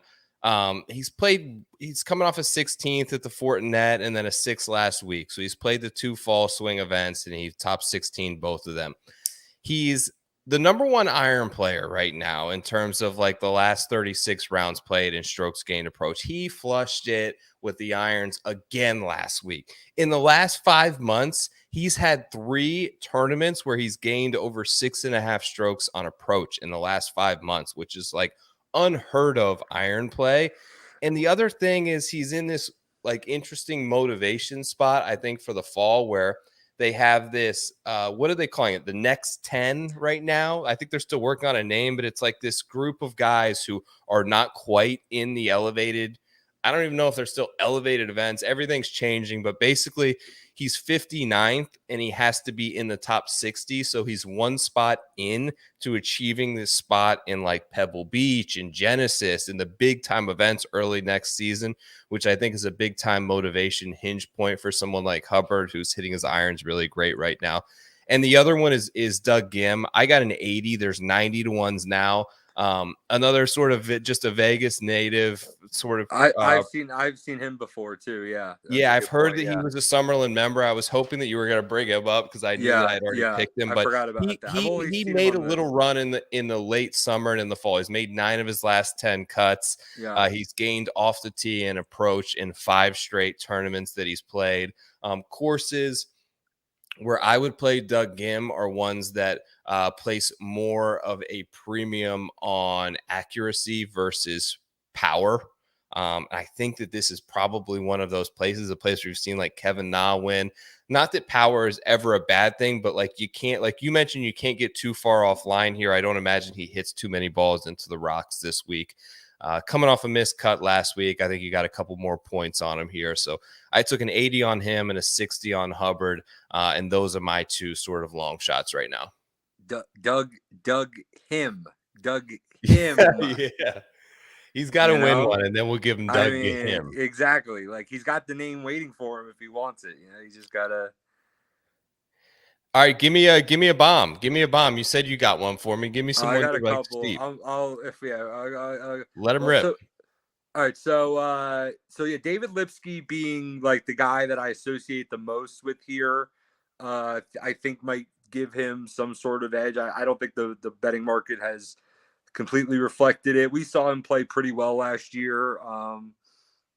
He's coming off a 16th at the Fortinet and then a 6th last week. So he's played the 2 fall swing events and he top 16 both of them. He's the number 1 iron player right now in terms of like the last 36 rounds played in strokes gained approach. He flushed it with the irons again last week. In the last 5 months, he's had 3 tournaments where he's gained over 6.5 strokes on approach in the last 5 months, which is like unheard of iron play. And the other thing is he's in this like interesting motivation spot, I think, for the fall where they have this, what are they calling it? The next 10 right now. I think they're still working on a name, but it's like this group of guys who are not quite in the elevated. I don't even know if they're still elevated events. Everything's changing, but basically he's 59th and he has to be in the top 60. So he's 1 spot in to achieving this spot in like Pebble Beach and Genesis and the big time events early next season, which I think is a big time motivation hinge point for someone like Hubbard, who's hitting his irons really great right now. And the other one is Doug Ghim. I got an 80. There's 90 to 1s now. Another sort of just a Vegas native sort of. I've seen him before too. Yeah. Yeah, I've heard that he was a Summerlin member. I was hoping that you were going to bring him up because I knew that I'd already picked him. But I forgot about that. He made a little run in the late summer and in the fall. He's made 9 of his last 10 cuts. Yeah. He's gained off the tee and approach in 5 straight tournaments that he's played. Courses where I would play Doug Ghim are ones that place more of a premium on accuracy versus power. I think that this is probably one of those places, a place where you've seen like Kevin Na win. Not that power is ever a bad thing, but like you can't, like you mentioned, you can't get too far offline here. I don't imagine he hits too many balls into the rocks this week. Coming off a missed cut last week, I think you got a couple more points on him here. So I took an 80 on him and a 60 on Hubbard. And those are my 2 sort of long shots right now. Doug Ghim. Yeah. He's got to win one, and then we'll give him Doug Ghim. Exactly. Like he's got the name waiting for him if he wants it. He's just got to. All right, give me a bomb. Give me a bomb. You said you got one for me. Give me some. I got a like couple. Let him rip. All right, so yeah, David Lipsky being like the guy that I associate the most with here, I think might give him some sort of edge. I don't think the betting market has completely reflected it. We saw him play pretty well last year.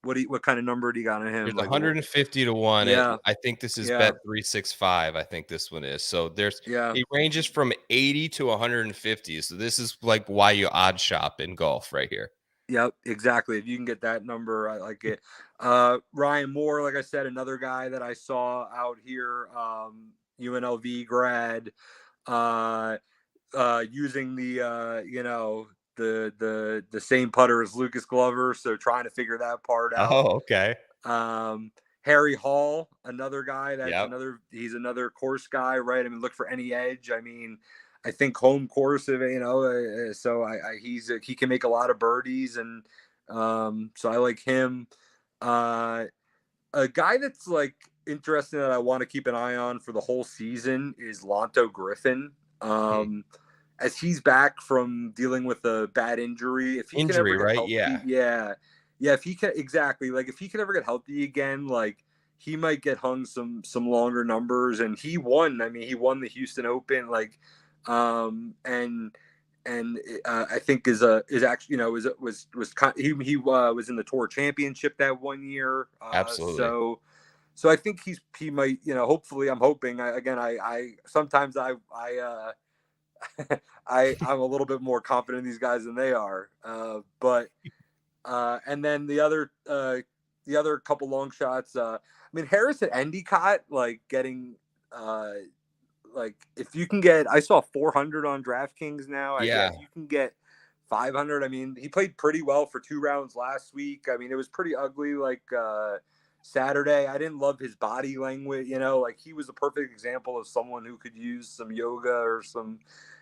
What kind of number do you got on him? There's 150 to 1. Yeah. I think this is bet 365. I think this one is. So he ranges from 80 to 150. So this is like why you odd shop in golf right here. Yep, exactly. If you can get that number, I like it. Ryan Moore, like I said, another guy that I saw out here, UNLV grad, using the same putter as Lucas Glover, so trying to figure that part out. Oh, okay. Harry Hall, another guy he's another course guy, right? I mean, look for any edge. I mean, I think home course of so he can make a lot of birdies, and so I like him. A guy that's like interesting that I want to keep an eye on for the whole season is Lanto Griffin. As he's back from dealing with a bad injury, if he can ever get healthy, if he can if he can ever get healthy again, like he might get hung some longer numbers. And he won. I mean, he won the Houston Open, like. I think is actually was he was in the Tour Championship that one year. Absolutely. So I think he might, hopefully I'm hoping. I sometimes I'm a little bit more confident in these guys than they are. And then the other couple long shots. I mean, Harris at Endicott, like getting. Like if you can get, I saw 400 on DraftKings now. I guess you can get 500. I mean, he played pretty well for 2 rounds last week. I mean, it was pretty ugly. Like Saturday, I didn't love his body language. Like he was a perfect example of someone who could use some yoga or some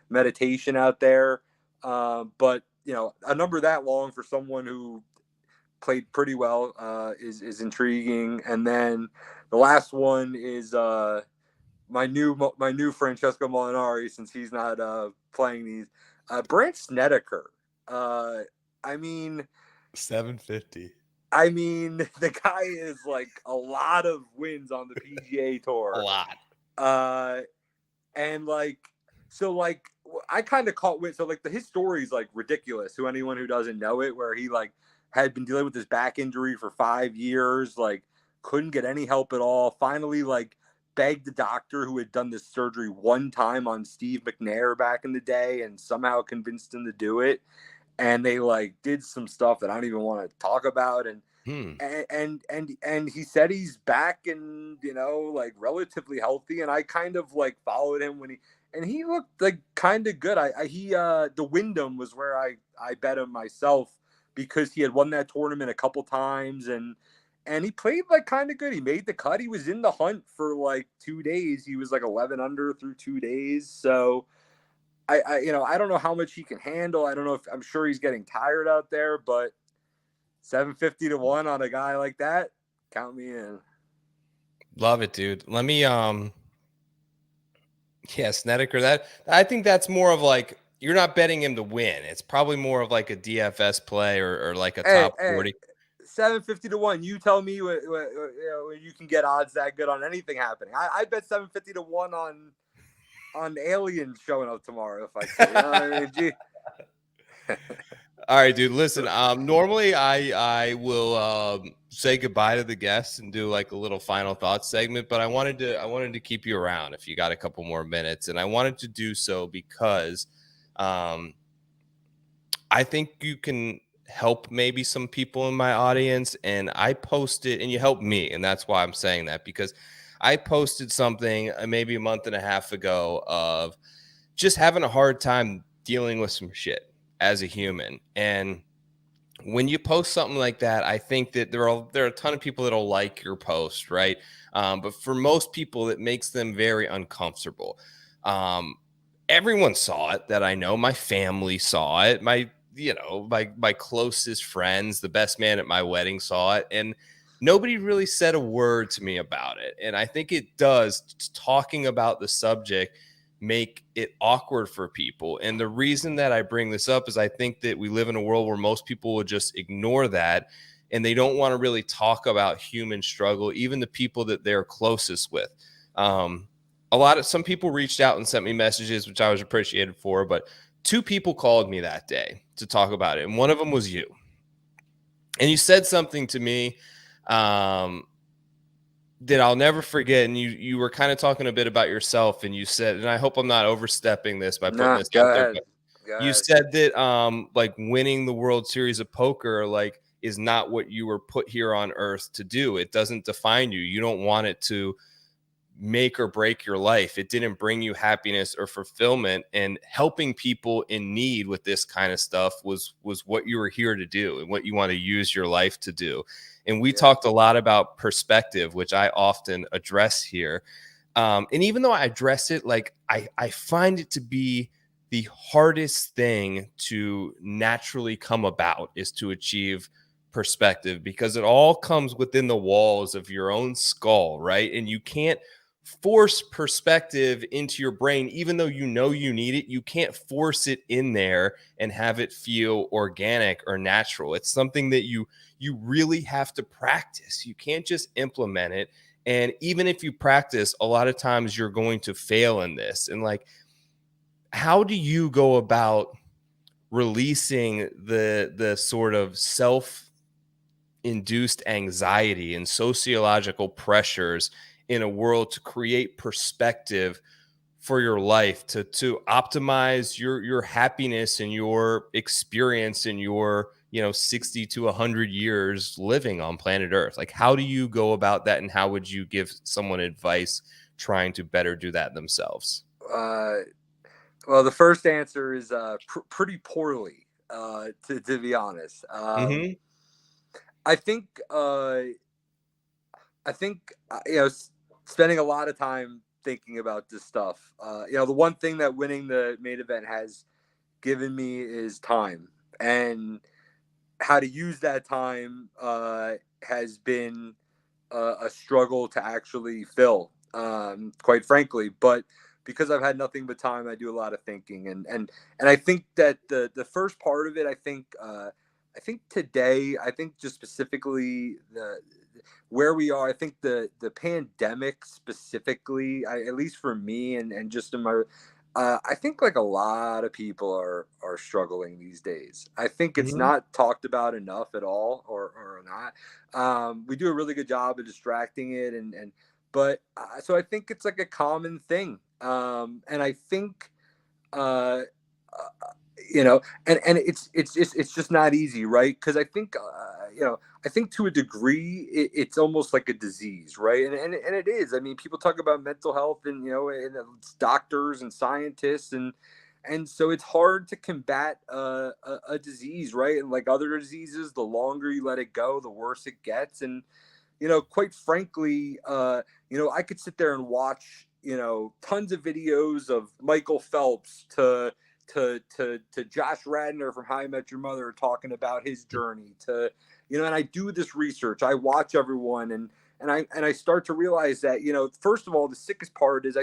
meditation out there. But a number that long for someone who played pretty well is intriguing. And then the last one is. My new Francesco Molinari, since he's not playing these, Brandt Snedeker. I mean, 750. I mean, the guy is like a lot of wins on the PGA A Tour. lot. And like, so like, I kind of caught wind. So like, his story is like ridiculous to anyone who doesn't know it, where he like had been dealing with this back injury for 5 years, like couldn't get any help at all. Finally, like begged the doctor who had done this surgery one time on Steve McNair back in the day and somehow convinced him to do it. And they like did some stuff that I don't even want to talk about. And he said he's back and, you know, like relatively healthy. And I kind of like followed him when he looked like kind of good. The Wyndham was where I bet him myself because he had won that tournament a couple times and he played like kind of good. He made the cut. He was in the hunt for like 2 days. He was like 11 under through 2 days. So I don't know how much he can handle. I don't know I'm sure he's getting tired out there, but 750 to 1 on a guy like that, count me in. Love it, dude. Let me Snedeker, that I think that's more of like, you're not betting him to win. It's probably more of like a DFS play or like a top 40. 750 to 1. You tell me when you can get odds that good on anything happening. I bet 750 to 1 on aliens showing up tomorrow if I could. You know what I mean? Gee. All right, dude. Listen, normally I will say goodbye to the guests and do like a little final thoughts segment, but I wanted to keep you around if you got a couple more minutes, and I wanted to do so because I think you can help maybe some people in my audience, and I posted, and you helped me, and that's why I'm saying that, because I posted something maybe a month and a half ago of just having a hard time dealing with some shit as a human. And when you post something like that, I think that there are a ton of people that'll like your post, right? But for most people, it makes them very uncomfortable. Everyone saw it that I know. My family saw it. My closest friends, the best man at my wedding saw it. And nobody really said a word to me about it. And I think it does, talking about the subject, make it awkward for people. And the reason that I bring this up is I think that we live in a world where most people will just ignore that, and they don't want to really talk about human struggle, even the people that they're closest with. Some people reached out and sent me messages, which I was appreciated for, but 2 people called me that day to talk about it. And one of them was you. And you said something to me that I'll never forget. And you were kind of talking a bit about yourself, and you said, and I hope I'm not overstepping this by putting this out there, but you said that like winning the World Series of Poker like is not what you were put here on earth to do. It doesn't define you. You don't want it to make or break your life. It didn't bring you happiness or fulfillment, and helping people in need with this kind of stuff was what you were here to do and what you want to use your life to do. And we talked a lot about perspective, which I often address here. And even though I address it, like I find it to be the hardest thing to naturally come about is to achieve perspective, because it all comes within the walls of your own skull, right? And you can't force perspective into your brain, even though you know you need it. You can't force it in there and have it feel organic or natural. It's something that you really have to practice. You can't just implement it. And even if you practice, a lot of times you're going to fail in this. And like, how do you go about releasing the sort of self-induced anxiety and sociological pressures in a world to create perspective for your life, to optimize your happiness and your experience in your 60 to 100 years living on planet Earth? Like, how do you go about that, and how would you give someone advice trying to better do that themselves? Well, the first answer is pretty poorly, to be honest. I think spending a lot of time thinking about this stuff. The one thing that winning the main event has given me is time, and how to use that time has been a struggle to actually fill, quite frankly. But because I've had nothing but time, I do a lot of thinking, and I think that the first part of it, I think think today, I think just specifically where we are, I think the pandemic specifically, at least for me and just in my, I think like a lot of people are struggling these days. I think it's Mhm. not talked about enough at all, or not. We do a really good job of distracting it, but so I think it's like a common thing, and I think uh, you know, and it's just not easy, right? Because I think I think to a degree it's almost like a disease, right? And it is. I mean, people talk about mental health, and and it's doctors and scientists, and so it's hard to combat a disease, right? And like other diseases, the longer you let it go, the worse it gets. And quite frankly, I could sit there and watch, tons of videos of Michael Phelps to Josh Radnor from How I Met Your Mother talking about his journey to, and I do this research. I watch everyone, and I start to realize that, first of all, the sickest part is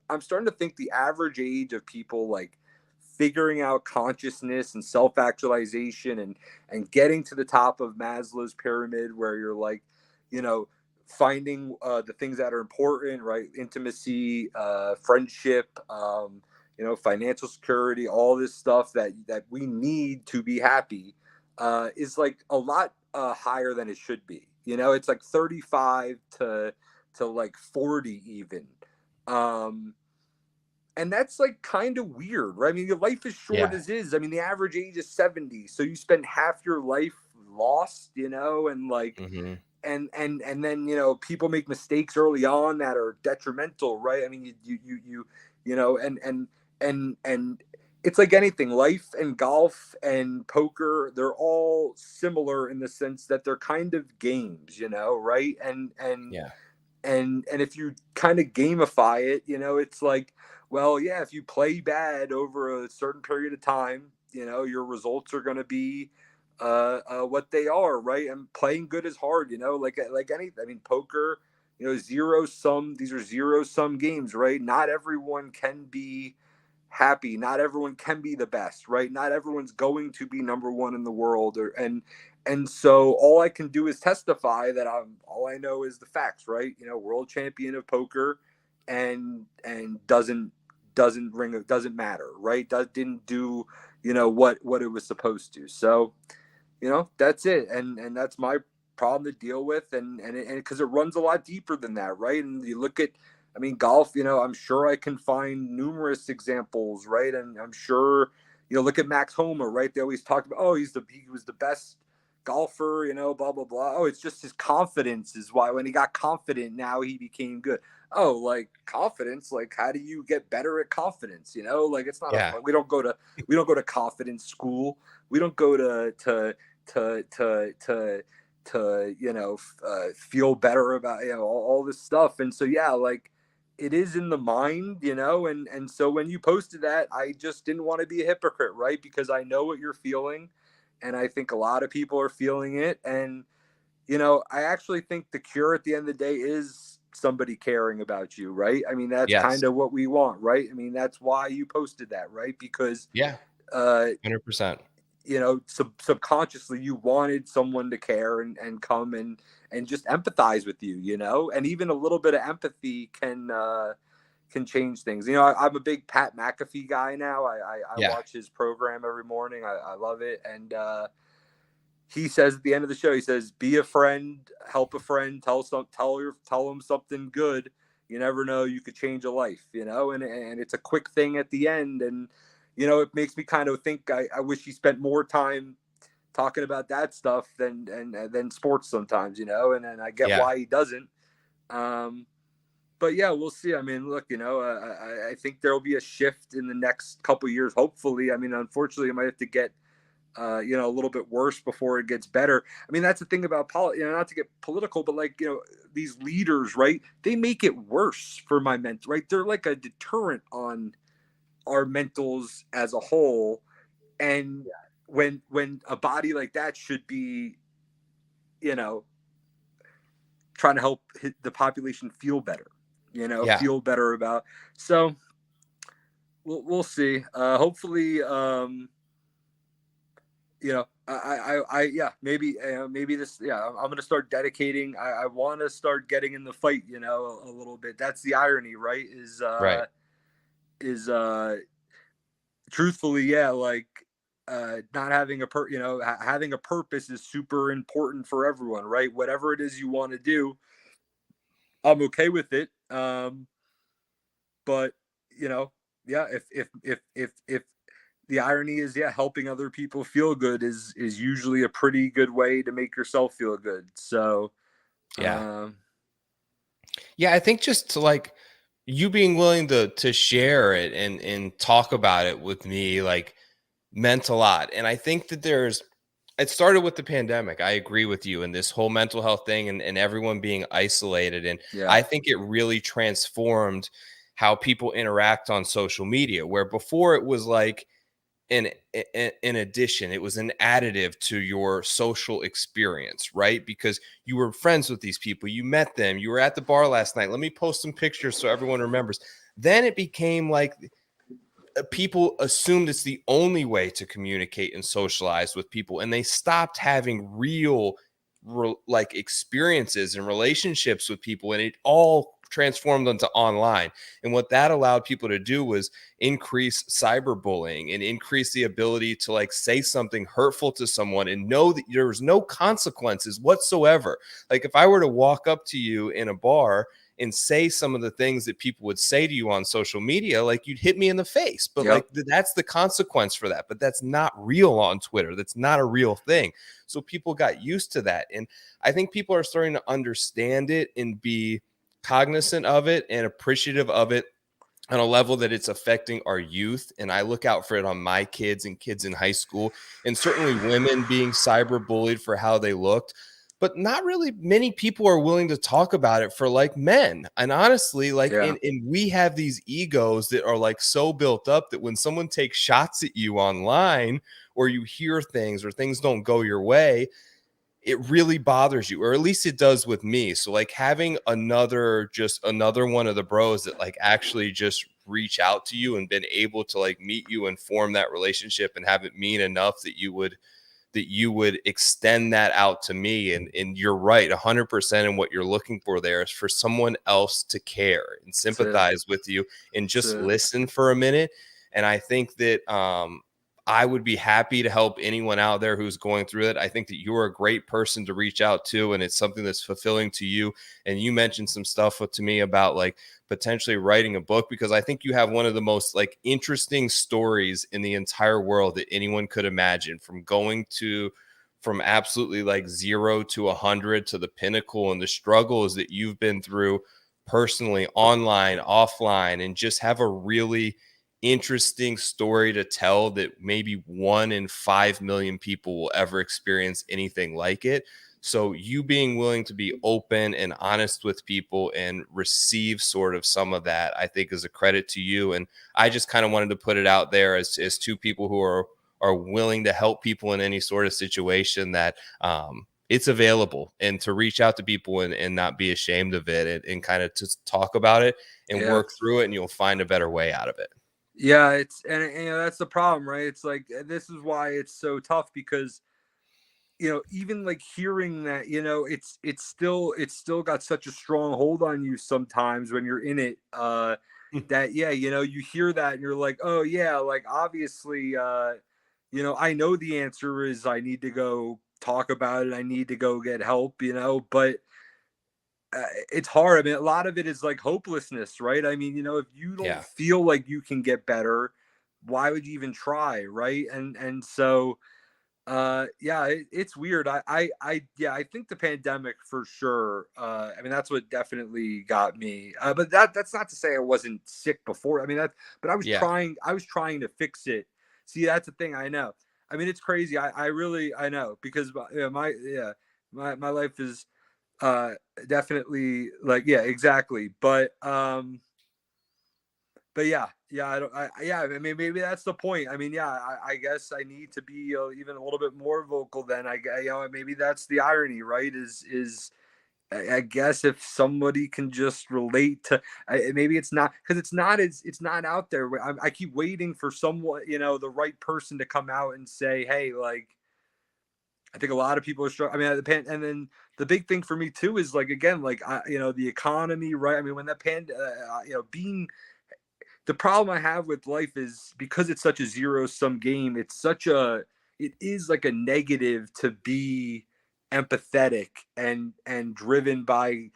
I'm starting to think the average age of people like figuring out consciousness and self-actualization and getting to the top of Maslow's pyramid, where you're like, you know, finding the things that are important, right? Intimacy, friendship, financial security, all this stuff that we need to be happy, is like a lot higher than it should be. It's like 35 to like 40 even. Um, and that's like kind of weird, right? I mean, your life is short Yeah. as is. I mean, the average age is 70, so you spend half your life lost, and like Mhm. and then people make mistakes early on that are detrimental, right? I mean, and it's like anything, life and golf and poker, they're all similar in the sense that they're kind of games, right? Yeah. And if you kind of gamify it, it's like, well, yeah, if you play bad over a certain period of time, your results are going to be what they are, right? And playing good is hard, like anything. I mean, poker, zero sum. These are zero sum games, right? Not everyone can be happy. Not everyone can be the best, right? Not everyone's going to be number one in the world, and so all I can do is testify that all I know is the facts, right? World champion of poker, and doesn't matter, right? Didn't do what it was supposed to. So that's it, and that's my problem to deal with, and because it runs a lot deeper than that, right? And you look at, I mean, golf, I'm sure I can find numerous examples, right? And I'm sure, look at Max Homa, right? They always talk about, oh, he was the best golfer, blah blah blah. Oh, it's just his confidence is why when he got confident, now he became good. Oh, like confidence, like how do you get better at confidence? Like it's not Yeah. we don't go to confidence school. We don't go to feel better about all this stuff. And so yeah, like it is in the mind, and so when you posted that, I just didn't want to be a hypocrite, right? Because I know what you're feeling, and I think a lot of people are feeling it. And I actually think the cure at the end of the day is somebody caring about you, right? I mean, that's Yes. kind of what we want, right? I mean, that's why you posted that, right? Because Yeah. uh 100%. subconsciously you wanted someone to care and come and just empathize with you, and even a little bit of empathy can change things. I'm a big Pat McAfee guy now. I Yeah. watch his program every morning. I love it. And he says at the end of the show, he says, be a friend, help a friend, tell them something good. You never know, you could change a life, and it's a quick thing at the end. And it makes me kind of think I wish he spent more time talking about that stuff than sports sometimes, and I get Yeah. why he doesn't. But yeah, we'll see. I mean, look, I think there will be a shift in the next couple of years. Hopefully, I mean, unfortunately, I might have to get a little bit worse before it gets better. I mean, that's the thing about not to get political, but like, these leaders, right? They make it worse for my mental, right? They're like a deterrent on our mentals as a whole. And when a body like that should be, you know, trying to help the population feel better, Yeah. feel better about. So we'll see. Hopefully, you know, yeah, maybe this, yeah, I'm going to start dedicating. I want to start getting in the fight, you know, a little bit. That's the irony, right? Right. Is truthfully, yeah, like, not having having a purpose is super important for everyone, right? Whatever it is you want to do, I'm okay with it. But you know, yeah, if the irony is, yeah, helping other people feel good is usually a pretty good way to make yourself feel good. So, Yeah. um, Yeah, I think just to like you being willing to share it and talk about it with me like meant a lot. And I think that it started with the pandemic. I agree with you and this whole mental health thing and everyone being isolated. And yeah, I think it really transformed how people interact on social media, where before it was like in addition, it was an additive to your social experience, right? Because you were friends with these people, you met them, you were at the bar last night, let me post some pictures so everyone remembers. Then it became like people assumed it's the only way to communicate and socialize with people, and they stopped having real like experiences and relationships with people, and it all transformed into online. And what that allowed people to do was increase cyberbullying and increase the ability to like say something hurtful to someone and know that there was no consequences whatsoever. Like if I were to walk up to you in a bar and say some of the things that people would say to you on social media, like you'd hit me in the face. But yep, like that's the consequence for that. But that's not real on Twitter. That's not a real thing. So people got used to that. And I think people are starting to understand it and be cognizant of it and appreciative of it on a level that it's affecting our youth. And I look out for it on my kids and kids in high school, and certainly women being cyberbullied for how they looked. But not really many people are willing to talk about it for like men. And honestly, like, yeah, and we have these egos that are like so built up that when someone takes shots at you online or you hear things or things don't go your way, it really bothers you, or at least it does with me. So like having just another one of the bros that like actually just reach out to you and been able to like meet you and form that relationship and have it mean enough that you would extend that out to me. And you're right 100% in what you're looking for there is for someone else to care and that's it. sympathize with you and That's just it. listen for a minute. And I think that I would be happy to help anyone out there who's going through it. I think that you're a great person to reach out to, and it's something that's fulfilling to you. And you mentioned some stuff to me about like potentially writing a book, because I think you have one of the most like interesting stories in the entire world that anyone could imagine, from absolutely like 0 to 100 to the pinnacle, and the struggles that you've been through personally, online, offline, and just have a really interesting story to tell that maybe 1 in 5 million people will ever experience anything like it. So you being willing to be open and honest with people and receive sort of some of that, I think is a credit to you. And I just kind of wanted to put it out there as two people who are willing to help people in any sort of situation, that it's available, and to reach out to people and not be ashamed of it, and kind of to talk about it and Yeah. work through it, and you'll find a better way out of it. Yeah, and you know, that's the problem, right? It's like, this is why it's so tough, because you know, even like hearing that, you know, it's still got such a strong hold on you sometimes when you're in it, that, yeah, you know, you hear that and you're like, oh yeah, like obviously, you know, I know the answer is I need to go talk about it, I need to go get help, you know, but it's hard. I mean, a lot of it is like hopelessness, right? I mean, you know, if you don't Yeah. feel like you can get better, why would you even try, right? And so, yeah, it's weird. Yeah, I think the pandemic for sure, I mean, that's what definitely got me, but that's not to say I wasn't sick before. I mean, but Yeah. I was trying to fix it. See, that's the thing. I know. I mean, it's crazy. I really, I know, because my life is uh definitely, like, yeah, exactly, but yeah, yeah, I mean, maybe that's the point. I mean, yeah, I guess I need to be, even a little bit more vocal than you know, maybe that's the irony, right? Is I guess if somebody can just relate to, maybe it's not, because it's not out there. I keep waiting for someone, you know, the right person to come out and say, hey, like, I think a lot of people are struggling. I mean, and then the big thing for me too is like, again, like, the economy, right? I mean, when that being the problem I have with life is because it's such a zero sum game. It is like a negative to be empathetic and driven by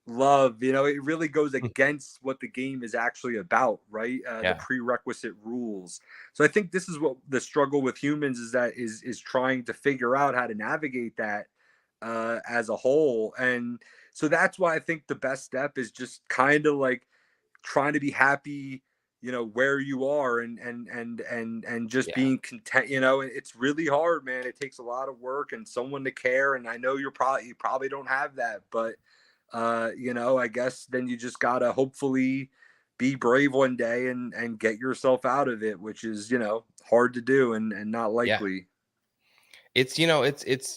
love. It really goes against what the game is actually about, right? The Yeah. prerequisite rules. So I think this is what the struggle with humans is trying to figure out how to navigate that as a whole. And so that's why I think the best step is just kind of like trying to be happy, where you are, and just Yeah. being content. It's really hard, man. It takes a lot of work and someone to care. And I know you probably don't have that, but I guess then you just gotta hopefully be brave one day and get yourself out of it, which is, hard to do and not Yeah. likely. It's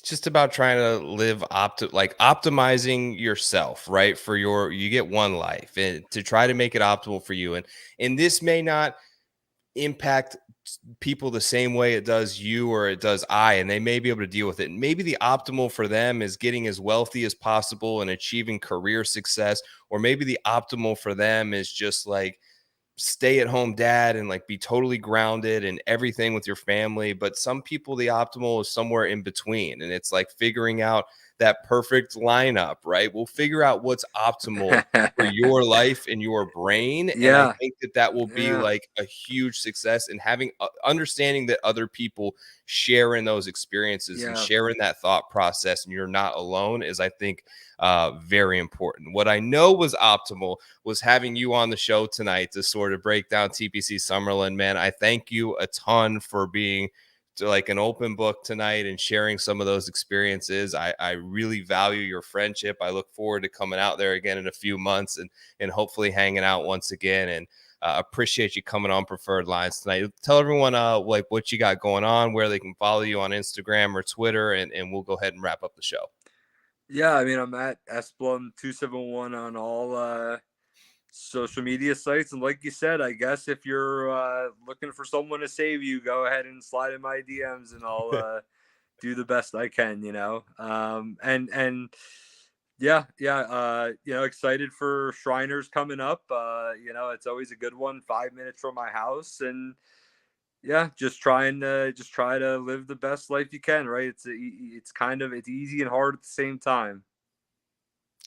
just about trying to live optimizing yourself, right? You get one life, and to try to make it optimal for you. And this may not impact people the same way it does you or it does I, and they may be able to deal with it. Maybe the optimal for them is getting as wealthy as possible and achieving career success, or maybe the optimal for them is just like stay at home dad and like be totally grounded and everything with your family. But some people, the optimal is somewhere in between, and it's like figuring out that perfect lineup, right? We'll figure out what's optimal for your life and your brain, and I Yeah. think that will be Yeah. like a huge success. And having understanding that other people share in those experiences and Yeah. share in that thought process, and you're not alone, is, I think, very important. What I know was optimal was having you on the show tonight to sort of break down TPC Summerlin. Man, I thank you a ton for being like an open book tonight and sharing some of those experiences. I really value your friendship. I look forward to coming out there again in a few months and hopefully hanging out once again. And appreciate you coming on Preferred Lines tonight. Tell everyone like what you got going on, where they can follow you on Instagram or Twitter, and we'll go ahead and wrap up the show. Yeah, I mean, I'm at sblum271 on all social media sites, and like you said, I guess if you're looking for someone to save you, go ahead and slide in my DMs, and I'll do the best I can. And yeah, excited for Shriners coming up. It's always a good one. 5 minutes from my house, and yeah, just try to live the best life you can. Right? It's easy and hard at the same time.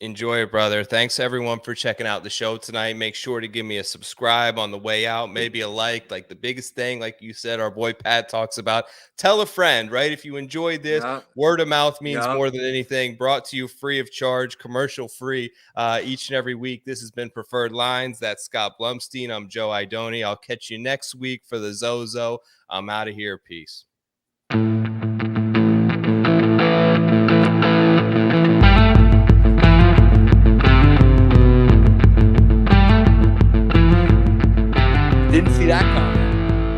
Enjoy it, brother. Thanks everyone for checking out the show tonight. Make sure to give me a subscribe on the way out, maybe a like the biggest thing, like you said, our boy Pat talks about. Tell a friend, right? If you enjoyed this, Yeah, word of mouth means yeah. more than anything. Brought to you free of charge, commercial free, each and every week. This has been Preferred Lines. That's Scott Blumstein. I'm Joe Idoni. I'll catch you next week for the Zozo. I'm out of here. Peace.